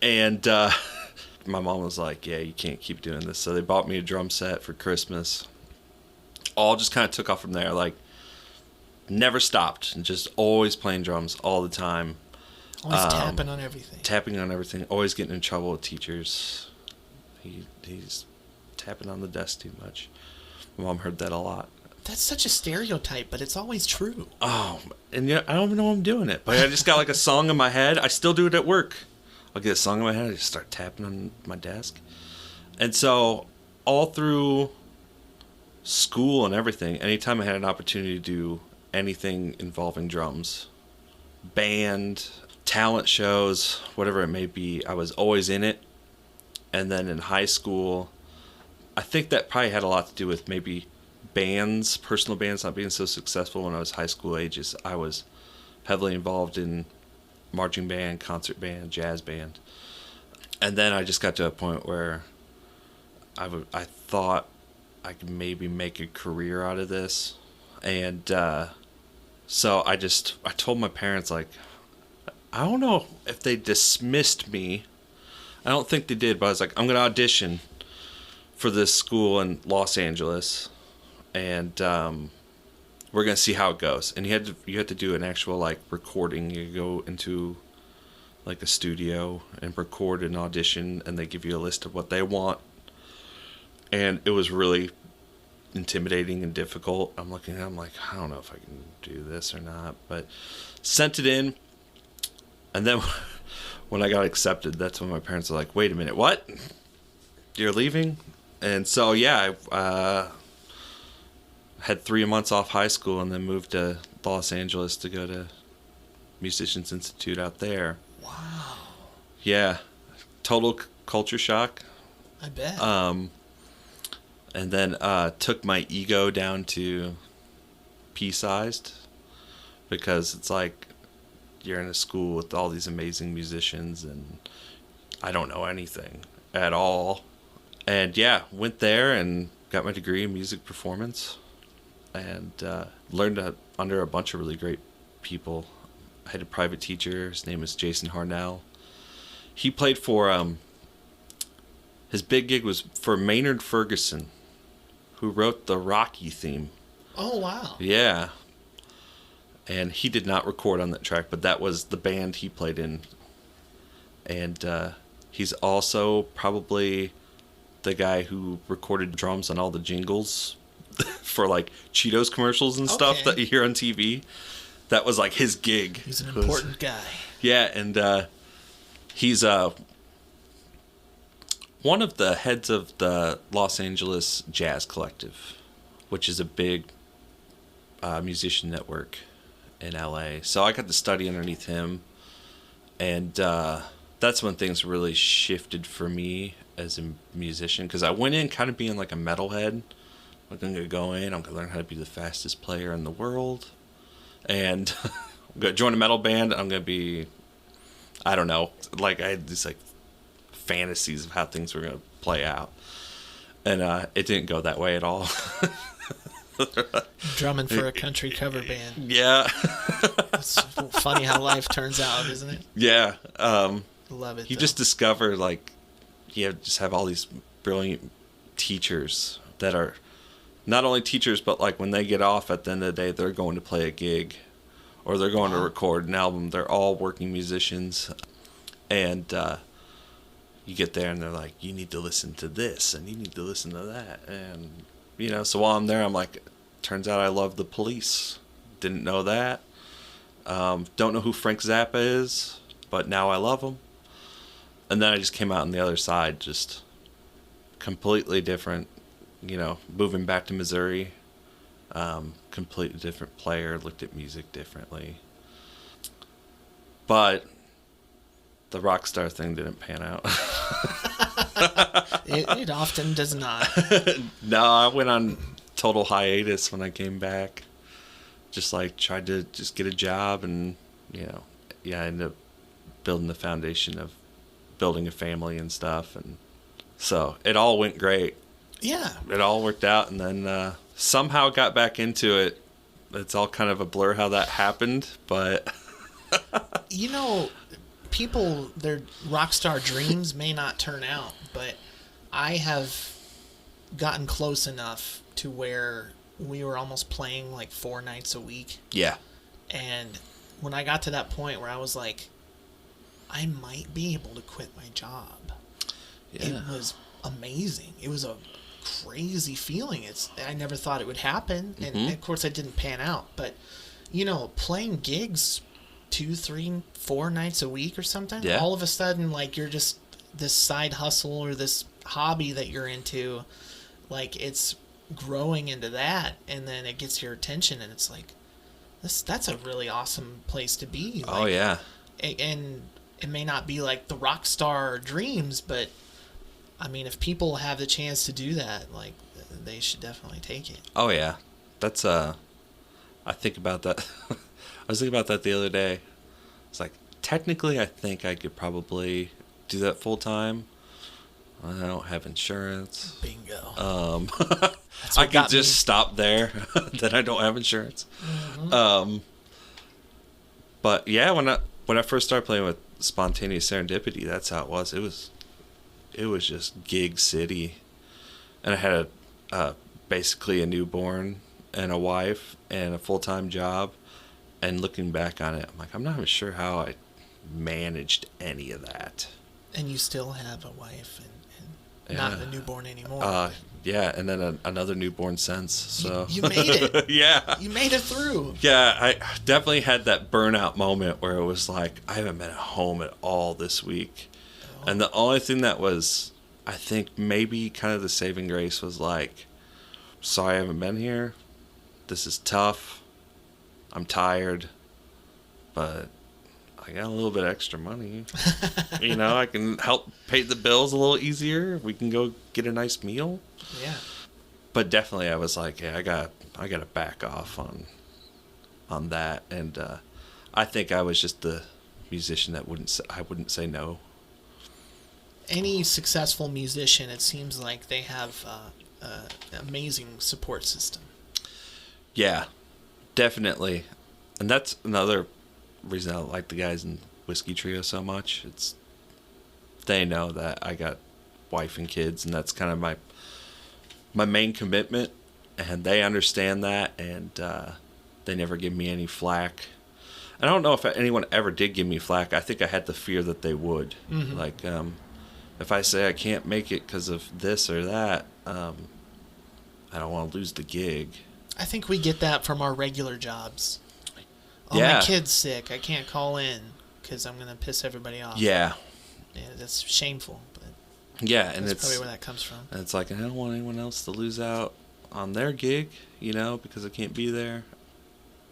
And my mom was like, yeah, you can't keep doing this. So they bought me a drum set for Christmas. All just kind of took off from there. Like, never stopped. And just always playing drums all the time. Always tapping on everything. Tapping on everything. Always getting in trouble with teachers. He's tapping on the desk too much. My mom heard that a lot. That's such a stereotype, but it's always true. Oh, and yeah, I don't even know I'm doing it. But I just got like a song in my head. I still do it at work. I'll get a song in my head. I just start tapping on my desk. And so all through school and everything, anytime I had an opportunity to do anything involving drums, band, talent shows, whatever it may be, I was always in it. And then in high school, I think that probably had a lot to do with maybe bands, personal bands not being so successful when I was high school ages. I was heavily involved in marching band, concert band, jazz band. And then I just got to a point where I thought I could maybe make a career out of this. And so I told my parents, like, I don't know if they dismissed me. I don't think they did, but I was like, I'm going to audition for this school in Los Angeles. And we're going to see how it goes. And you had to do an actual, like, recording. You go into, like, a studio and record an audition, and they give you a list of what they want. And it was really intimidating and difficult. I'm looking at it, I'm like, I don't know if I can do this or not. But sent it in. And then when I got accepted, that's when my parents were like, wait a minute, what? You're leaving? And so, yeah, I had 3 months off high school and then moved to Los Angeles to go to Musicians Institute out there. Wow. Yeah. Total culture shock. I bet. And then took my ego down to pea-sized, because it's like you're in a school with all these amazing musicians and I don't know anything at all. And yeah, went there and got my degree in music performance and learned under a bunch of really great people. I had a private teacher. His name was Jason Harnell. He played for, his big gig was for Maynard Ferguson, who wrote the Rocky theme. Oh, wow. Yeah. And he did not record on that track, but that was the band he played in. And he's also probably the guy who recorded drums on all the jingles for, like, Cheetos commercials and stuff that you hear on TV. That was, like, his gig. He's an important guy. Yeah, and he's one of the heads of the Los Angeles Jazz Collective, which is a big musician network in LA. So I got to study underneath him, and that's when things really shifted for me as a musician, because I went in kind of being like a metalhead. I'm going to go in, I'm going to learn how to be the fastest player in the world, and I'm going to join a metal band. I'm going to be, I don't know, like I had these like fantasies of how things were going to play out, and it didn't go that way at all. Drumming for a country cover band. Yeah. It's funny how life turns out, isn't it? Yeah. Love it. You just discover, like, you just have all these brilliant teachers that are not only teachers, but like when they get off at the end of the day, they're going to play a gig or they're going to record an album. They're all working musicians. And you get there and they're like, you need to listen to this and you need to listen to that. And, you know, so while I'm there, I'm like, turns out I love the Police. Didn't know that. Don't know who Frank Zappa is, but now I love him. And then I just came out on the other side, just completely different, you know, moving back to Missouri. Completely different player, looked at music differently. But the rock star thing didn't pan out. It often does not. No, I went on total hiatus when I came back. Just like tried to just get a job and, you know, yeah, I ended up building the foundation of building a family and stuff. And so it all went great. Yeah. It all worked out, and then somehow got back into it. It's all kind of a blur how that happened, but... You know, people, their rock star dreams may not turn out, but I have gotten close enough to where we were almost playing like 4 nights a week. Yeah. And when I got to that point where I was like, I might be able to quit my job. Yeah. It was amazing. It was a crazy feeling. I never thought it would happen. And of course it didn't pan out. But, you know, playing gigs 2, 3, 4 nights a week or something, yeah. All of a sudden, like, you're just this side hustle or this hobby that you're into, like, it's growing into that, and then it gets your attention, and it's like, that's a really awesome place to be. Like, oh, yeah. And it may not be like the rock star dreams, but, I mean, if people have the chance to do that, like, they should definitely take it. Oh, yeah. That's, I think about that. I was thinking about that the other day. It's like, technically, I think I could probably do that full time. I don't have insurance. Bingo. I could just stop there. Then I don't have insurance. Mm-hmm. But yeah, when I first started playing with Spontaneous Serendipity, that's how it was. It was just gig city, and I had basically a newborn and a wife and a full-time job. And looking back on it, I'm like, I'm not even sure how I managed any of that. And you still have a wife and not a newborn anymore. Yeah, and then another newborn since. So you made it. Yeah. You made it through. Yeah, I definitely had that burnout moment where it was like, I haven't been at home at all this week. Oh. And the only thing that was, I think, maybe kind of the saving grace was like, sorry I haven't been here. This is tough. I'm tired, but I got a little bit extra money. You know, I can help pay the bills a little easier. We can go get a nice meal. Yeah. But definitely I was like, hey, I got to back off on that. And I think I was just the musician that I wouldn't say no. Any successful musician, it seems like they have an amazing support system. Yeah. Definitely. And that's another reason I like the guys in Whiskey Trio so much. They know that I got wife and kids, and that's kind of my main commitment, and they understand that, and they never give me any flack. I don't know if anyone ever did give me flack. I think I had the fear that they would. Mm-hmm. Like, if I say I can't make it because of this or that, I don't want to lose the gig. I think we get that from our regular jobs. Oh, yeah. My kid's sick. I can't call in because I'm going to piss everybody off. Yeah. Yeah, that's shameful. But yeah, and that's probably where that comes from. And it's like, I don't want anyone else to lose out on their gig, you know, because I can't be there.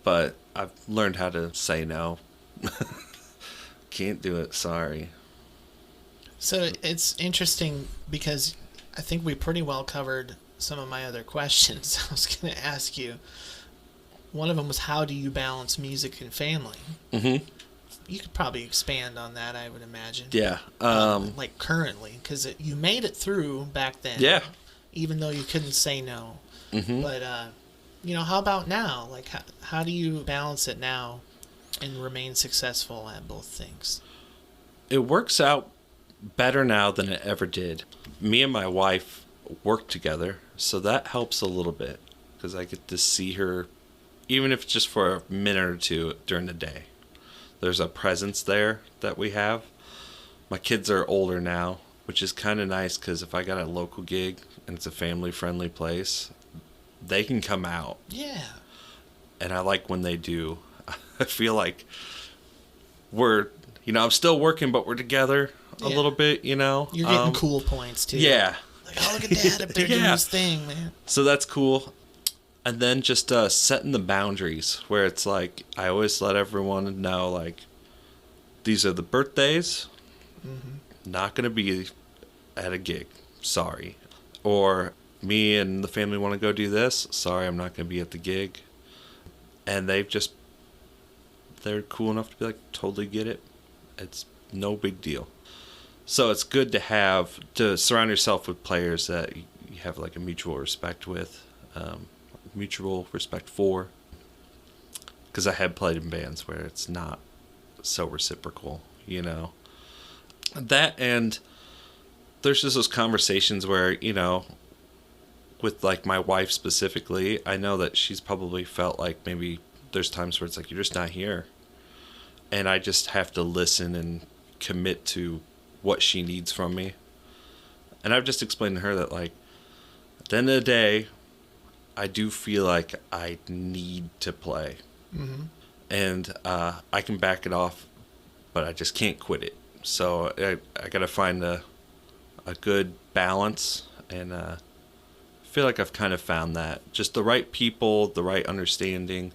But I've learned how to say no. Can't do it. Sorry. So it's interesting because I think we pretty well covered some of my other questions I was going to ask you. One of them was, how do you balance music and family? Mm-hmm. You could probably expand on that, I would imagine. Yeah. Like currently, because you made it through back then. Yeah. Even though you couldn't say no. Mm-hmm. But, how about now? Like, how do you balance it now and remain successful at both things? It works out better now than it ever did. Me and my wife work together, so that helps a little bit because I get to see her, even if it's just for a minute or two during the day. There's a presence there that we have. My kids are older now, which is kind of nice because if I got a local gig and it's a family-friendly place, they can come out. Yeah. And I like when they do. I feel like we're, I'm still working, but we're together a little bit, You're getting cool points, too. Yeah. Like, oh, look at Dad up there doing his thing, man. So that's cool. And then just setting the boundaries where it's like, I always let everyone know, like, these are the birthdays. Mm-hmm. Not going to be at a gig. Sorry. Or me and the family want to go do this. Sorry, I'm not going to be at the gig. And they're cool enough to be like, totally get it. It's no big deal. So it's good to surround yourself with players that you have like a mutual respect with, mutual respect for. Because I have played in bands where it's not so reciprocal, That, and there's just those conversations where, with like my wife specifically, I know that she's probably felt like maybe there's times where it's like, you're just not here. And I just have to listen and commit to what she needs from me. And I've just explained to her that, like, at the end of the day, I do feel like I need to play. Mm-hmm. And I can back it off, but I just can't quit it. So I got to find a good balance, and I feel like I've kind of found that. Just the right people, the right understanding.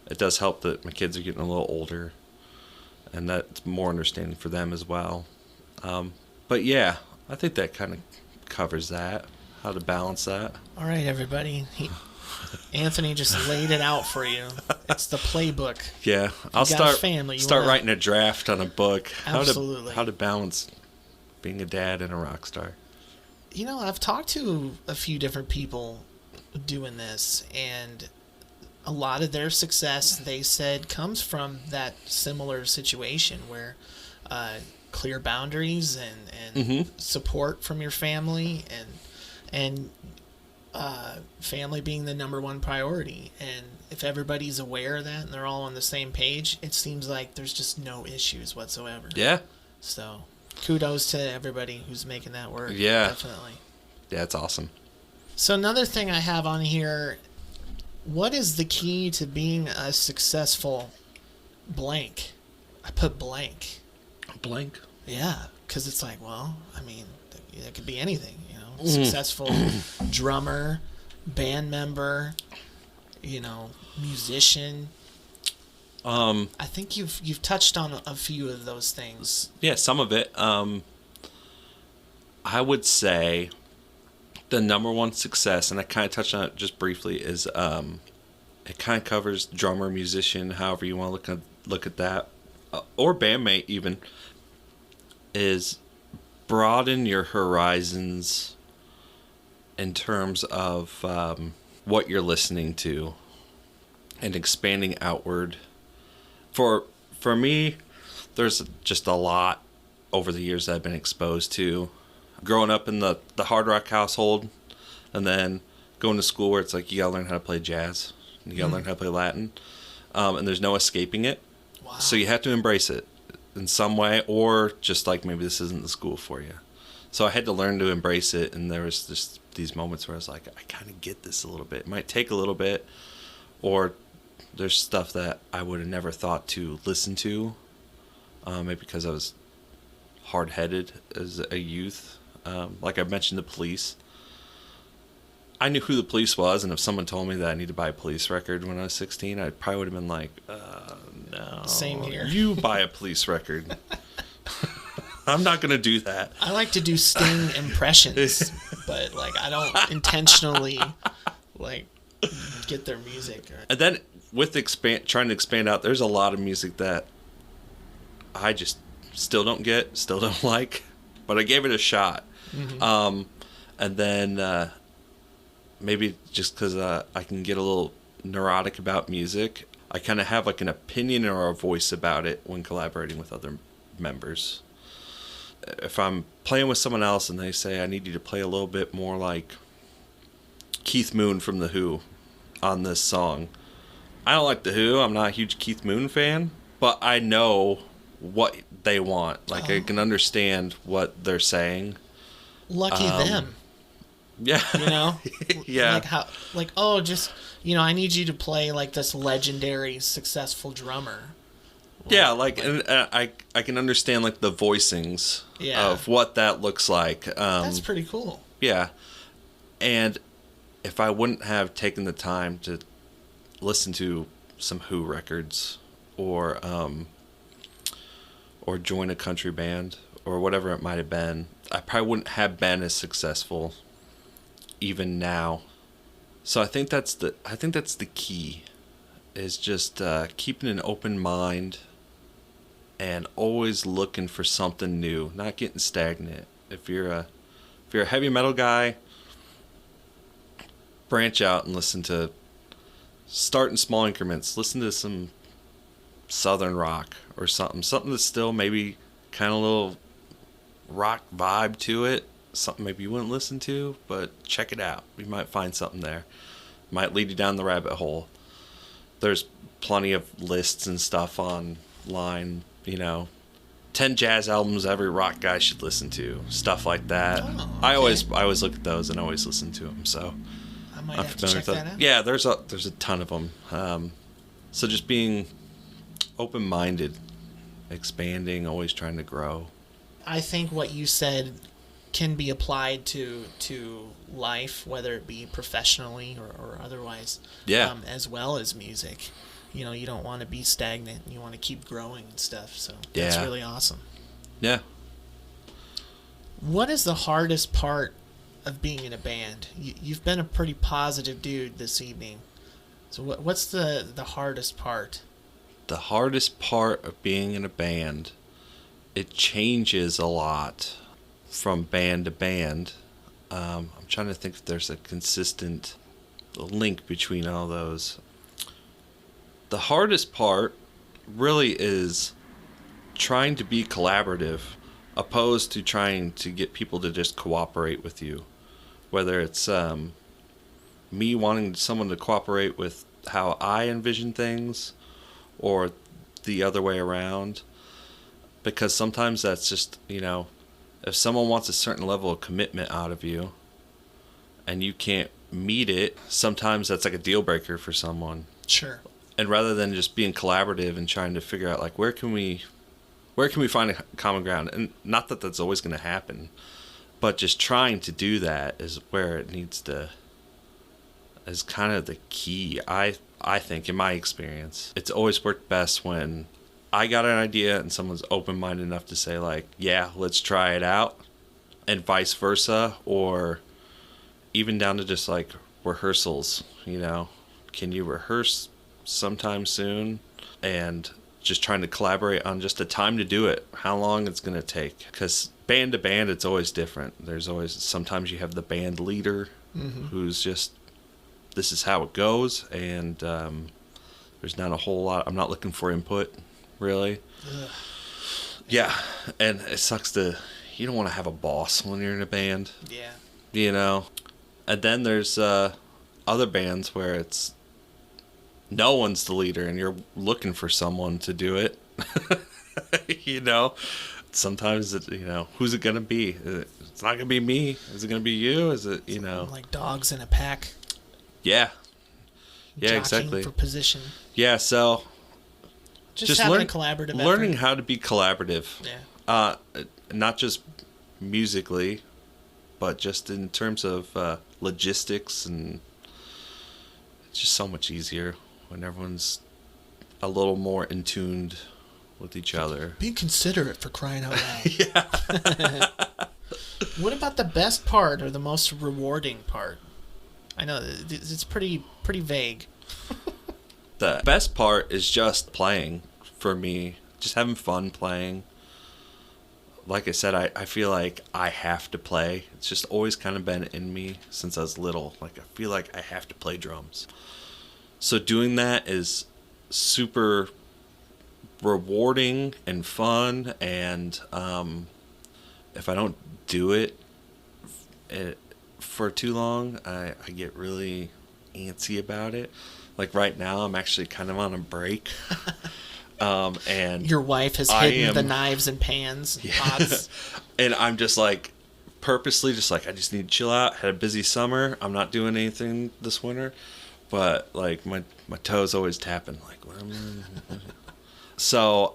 It does help that my kids are getting a little older, and that's more understanding for them as well. But yeah, I think that kind of covers that, how to balance that. All right, everybody. Anthony just laid it out for you. It's the playbook. Yeah, I'll start writing a draft on a book. Absolutely. How to balance being a dad and a rock star. I've talked to a few different people doing this, and a lot of their success, they said, comes from that similar situation where clear boundaries and mm-hmm. support from your family and family being the number one priority. And if everybody's aware of that and they're all on the same page, it seems like there's just no issues whatsoever. Yeah. So kudos to everybody who's making that work. Yeah. Definitely. Yeah, it's awesome. So another thing I have on here, what is the key to being a successful blank? I put blank. Blank? Yeah, because it's like, well, I mean, that could be anything, Successful drummer, band member, musician. I think you've touched on a few of those things. Yeah, some of it. I would say the number one success, and I kind of touched on it just briefly, is it kind of covers drummer, musician, however you want to look at that, or bandmate even, is broaden your horizons in terms of what you're listening to and expanding outward. For me, there's just a lot over the years that I've been exposed to. Growing up in the hard rock household, and then going to school where it's like you gotta learn how to play jazz, you gotta learn how to play Latin, and there's no escaping it. Wow. So you have to embrace it in some way, or just like maybe this isn't the school for you. So I had to learn to embrace it, and there was just these moments where I was like, I kind of get this a little bit. It might take a little bit, or there's stuff that I would have never thought to listen to, maybe because I was hard-headed as a youth. Like I mentioned, the Police. I knew who the Police was, and if someone told me that I needed to buy a Police record when I was 16, I probably would have been like, no. Same here. You buy a Police record. I'm not going to do that. I like to do Sting impressions, but I don't intentionally get their music. And then with trying to expand out, there's a lot of music that I just still don't get, still don't like, but I gave it a shot. Mm-hmm. And then maybe just because I can get a little neurotic about music, I kind of have an opinion or a voice about it when collaborating with other members. If I'm playing with someone else and they say I need you to play a little bit more like Keith Moon from The Who on this song, I don't like The Who. I'm not a huge Keith Moon fan, but I know what they want. I can understand what they're saying. Lucky them. Yeah. You know? Yeah. I need you to play like this legendary successful drummer. Yeah, and I can understand like the voicings of what that looks like. That's pretty cool. Yeah. And if I wouldn't have taken the time to listen to some Who records or join a country band or whatever it might have been, I probably wouldn't have been as successful even now. So I think that's the key, is just keeping an open mind and always looking for something new, not getting stagnant. If you're a heavy metal guy, branch out and start in small increments. Listen to some southern rock or something that's still maybe kind of a little rock vibe to it. Something maybe you wouldn't listen to, but check it out. You might find something there. Might lead you down the rabbit hole. There's plenty of lists and stuff online, 10 jazz albums every rock guy should listen to, stuff like that. Oh, okay. I always look at those and always listen to them. So I might have to check that out. Yeah, there's a ton of them. So just being open-minded, expanding, always trying to grow. I think what you said can be applied to life, whether it be professionally or otherwise. Yeah. As well as music. You don't want to be stagnant. You want to keep growing and stuff. So that's really awesome. Yeah. What is the hardest part of being in a band? You've been a pretty positive dude this evening. So what's the hardest part? The hardest part of being in a band, it changes a lot from band to band. I'm trying to think if there's a consistent link between all those. The hardest part really is trying to be collaborative, opposed to trying to get people to just cooperate with you. Whether it's me wanting someone to cooperate with how I envision things, or the other way around. Because sometimes that's just, if someone wants a certain level of commitment out of you and you can't meet it, sometimes that's like a deal breaker for someone. Sure. And rather than just being collaborative and trying to figure out like where can we find a common ground, and not that that's always going to happen, but just trying to do that is where it is kind of the key. I think, in my experience, it's always worked best when I got an idea and someone's open-minded enough to say like, yeah, let's try it out, and vice versa, or even down to just like rehearsals, can you rehearse sometime soon, and just trying to collaborate on just the time to do it, how long it's going to take, because band to band it's always different. Sometimes you have the band leader who's just, this is how it goes, and there's not a whole lot, I'm not looking for input really. Ugh. Yeah, and it sucks you don't want to have a boss when you're in a band. Yeah. And then there's other bands where it's no one's the leader and you're looking for someone to do it. Sometimes who's it gonna be? It's not gonna be me. Is it gonna be you? Is it like dogs in a pack? Yeah Jockeying exactly for position. Yeah, so just having a collaborative learning effort. how to be collaborative. Yeah. Not just musically, but just in terms of logistics, and it's just so much easier when everyone's a little more in tuned with each other. Be considerate, for crying out loud. Yeah. What about the best part or the most rewarding part? I know it's pretty vague. The best part is just playing for me, just having fun playing. Like I said, I feel like I have to play. It's just always kind of been in me since I was little. Like, I feel like I have to play drums. So doing that is super rewarding and fun, and if I don't do it for too long, I get really antsy about it. Like right now, I'm actually kind of on a break. And your wife has hidden the knives and pans and pots. And I'm just like purposely just like, I just need to chill out. Had a busy summer. I'm not doing anything this winter. But, like, my toes always tapping. Like, what am I... So,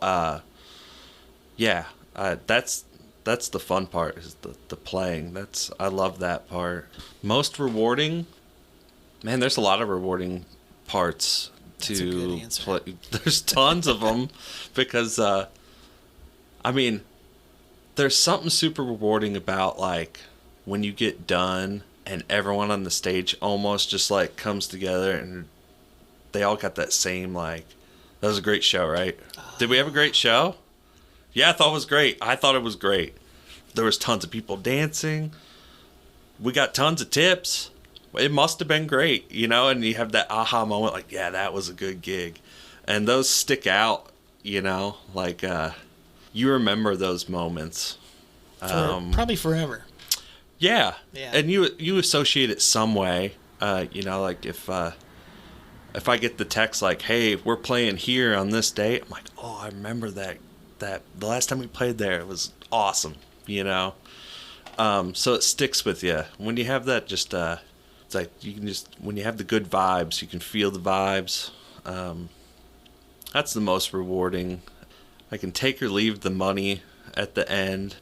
yeah, that's the fun part, is the playing. I love that part. Most rewarding, man, there's a lot of rewarding parts to play. There's tons of them because, I mean, there's something super rewarding about, like, when you get done and everyone on the stage almost just, like, comes together and they all got that same, like, that was a great show, right? Did we have a great show? Yeah, I thought it was great. I thought it was great. There was tons of people dancing. We got tons of tips. It must have been great, you know? And you have that aha moment, like, yeah, that was a good gig. And those stick out, you know? Like, you remember those moments. Probably forever. Yeah. And you associate it some way. You know, like if I get the text like, hey, we're playing here on this date, I'm like, oh, I remember that the last time we played there, it was awesome, you know? So it sticks with you. When you have that, just, it's like, you can just, when you have the good vibes, you can feel the vibes. That's the most rewarding. I can take or leave the money at the end,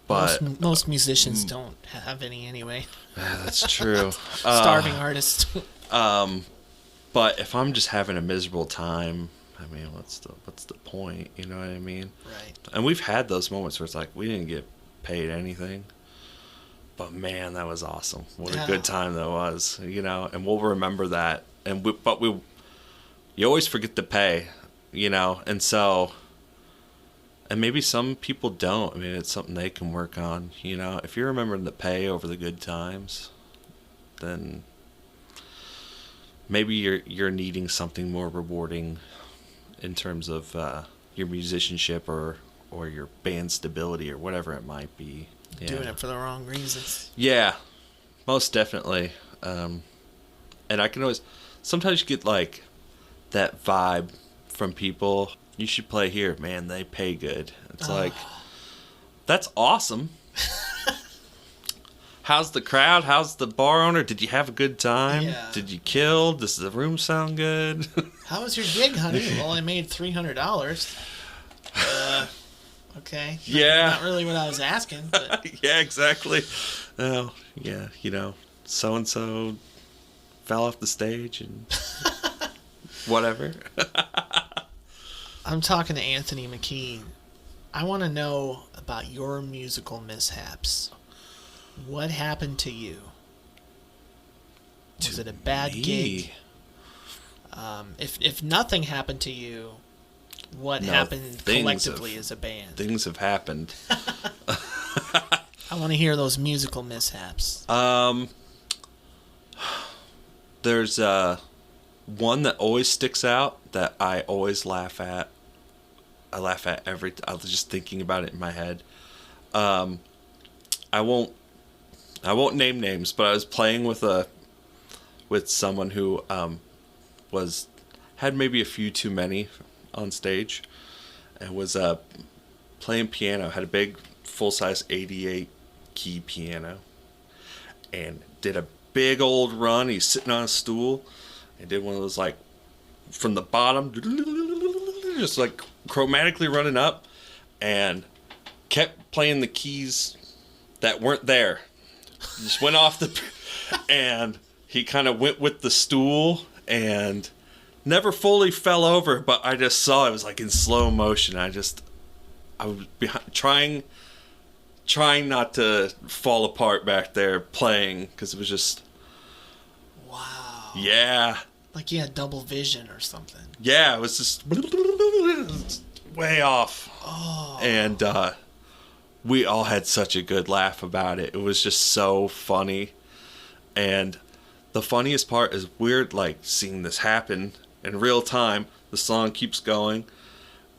but most musicians don't have any anyway. That's true. Starving artists. But if I'm just having a miserable time, I mean, what's the point? You know what I mean? Right. And we've had those moments where it's like, we didn't get paid anything, but man, that was awesome. What a good time that was, you know, and we'll remember that. And you always forget to pay, you know, and so, and maybe some people don't. I mean, it's something they can work on, you know. If you're remembering to pay over the good times, then maybe you're needing something more rewarding in terms of your musicianship or your band stability or whatever it might be. Yeah. Doing it for the wrong reasons. Yeah, most definitely. And I can always, sometimes you get like that vibe from people. You should play here, man. They pay good. It's like, that's awesome. How's the crowd? How's the bar owner? Did you have a good time? Yeah. Did you kill? Does the room sound good? How was your gig, honey? Well, I made $300. Okay. Not really what I was asking. But... Yeah, exactly. Oh, yeah, you know, so-and-so fell off the stage and whatever. I'm talking to Anthony McKee. I want to know about your musical mishaps. What happened to you? Was it a bad gig? If nothing happened to you, what happened collectively as a band? Things have happened. I want to hear those musical mishaps. There's one that always sticks out that I always laugh at. I laugh at I was just thinking about it in my head. I won't name names, but I was playing with someone who had maybe a few too many on stage, and was playing piano. Had a big full-size 88 key piano, and did a big old run. He's sitting on a stool and did one of those, like, from the bottom, just like chromatically running up, and kept playing the keys that weren't there. Just went off and he kind of went with the stool and never fully fell over, but I just saw it was like in slow motion. I was trying not to fall apart back there playing, because it was just, wow. Yeah. Like you had double vision or something. Yeah, it was just way off. Oh. And we all had such a good laugh about it. It was just so funny. And the funniest part is we're like seeing this happen in real time. The song keeps going,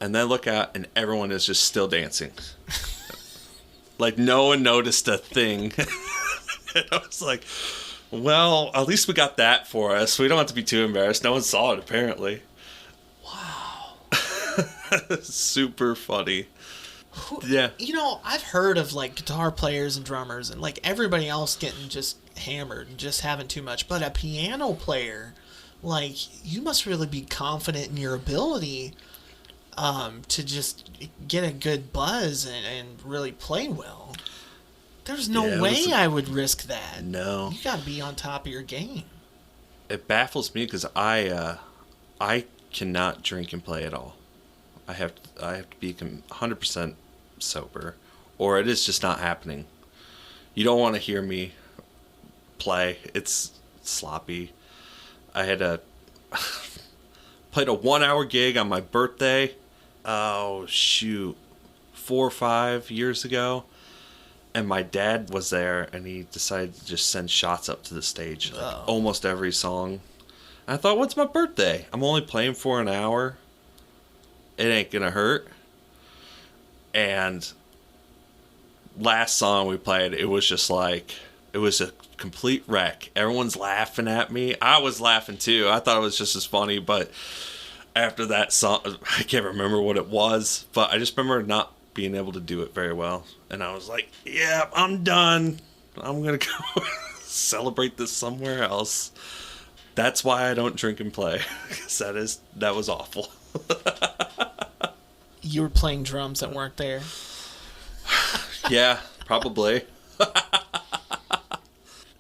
and then look out and everyone is just still dancing. Like no one noticed a thing. And I was like, well, at least we got that for us. We don't have to be too embarrassed. No one saw it, apparently. Wow. Super funny. Yeah. You know, I've heard of like guitar players and drummers and like everybody else getting just hammered and just having too much. But a piano player, like, you must really be confident in your ability to just get a good buzz and really play well. There's no way I would risk that. No. You got to be on top of your game. It baffles me because I cannot drink and play at all. I have to be 100% sober, or it is just not happening. You don't want to hear me play. It's sloppy. I had played a 1-hour gig on my birthday. Oh shoot, 4 or 5 years ago, and my dad was there, and he decided to just send shots up to the stage, like almost every song. And I thought, what's my birthday? I'm only playing for an hour. It ain't gonna hurt. And last song we played, it was just like, it was a complete wreck. Everyone's laughing at me. I was laughing too. I thought it was just as funny, but after that song, I can't remember what it was, but I just remember not being able to do it very well. And I was like, yeah, I'm done. I'm gonna go celebrate this somewhere else. That's why I don't drink and play, because that was awful. You were playing drums that weren't there. Yeah, probably.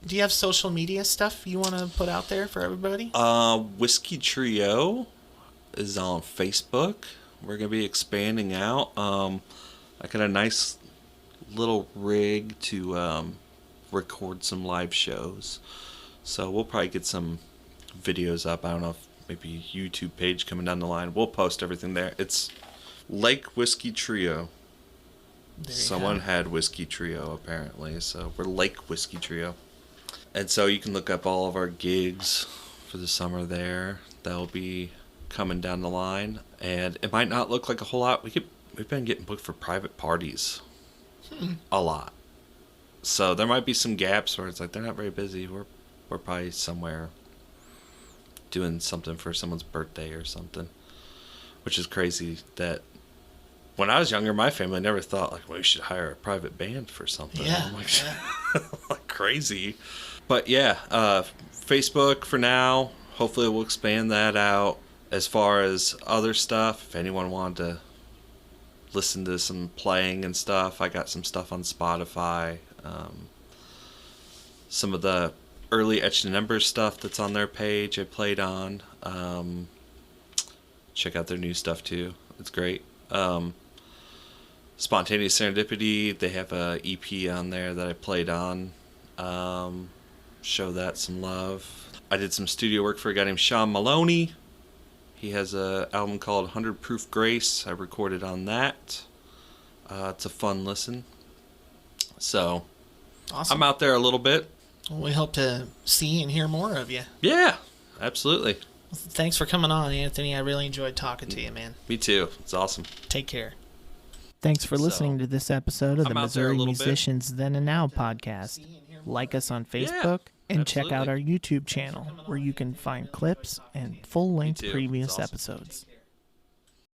Do you have social media stuff you want to put out there for everybody? Whiskey Trio is on Facebook. We're gonna be expanding out. I got a nice little rig to record some live shows, so we'll probably get some videos up. I don't know if maybe YouTube page coming down the line. We'll post everything there. It's Lake Whiskey Trio. Someone had Whiskey Trio apparently, so we're Lake Whiskey Trio. And so you can look up all of our gigs for the summer there. That'll be coming down the line, and it might not look like a whole lot. We've been getting booked for private parties a lot, so there might be some gaps where it's like they're not very busy. We're probably somewhere doing something for someone's birthday or something, which is crazy that when I was younger, my family never thought like, well, we should hire a private band for something. Yeah, I'm like, like crazy. But yeah, Facebook for now. Hopefully we'll expand that out. As far as other stuff, if anyone wanted to listen to some playing and stuff, I got some stuff on Spotify. Some of the early Etched in Embers stuff that's on their page I played on. Check out their new stuff too. It's great. Spontaneous Serendipity, they have a EP on there that I played on. Show that some love. I did some studio work for a guy named Sean Maloney. He has an album called 100 Proof Grace. I recorded on that. It's a fun listen. So, awesome. I'm out there a little bit. Well, we hope to see and hear more of you. Yeah, absolutely. Thanks for coming on, Anthony. I really enjoyed talking to you, man. Me too. It's awesome. Take care. Thanks for listening to this episode of the Missouri Musicians Then and Now podcast. Like us on Facebook and check out our YouTube channel where you can find clips and full-length previous episodes.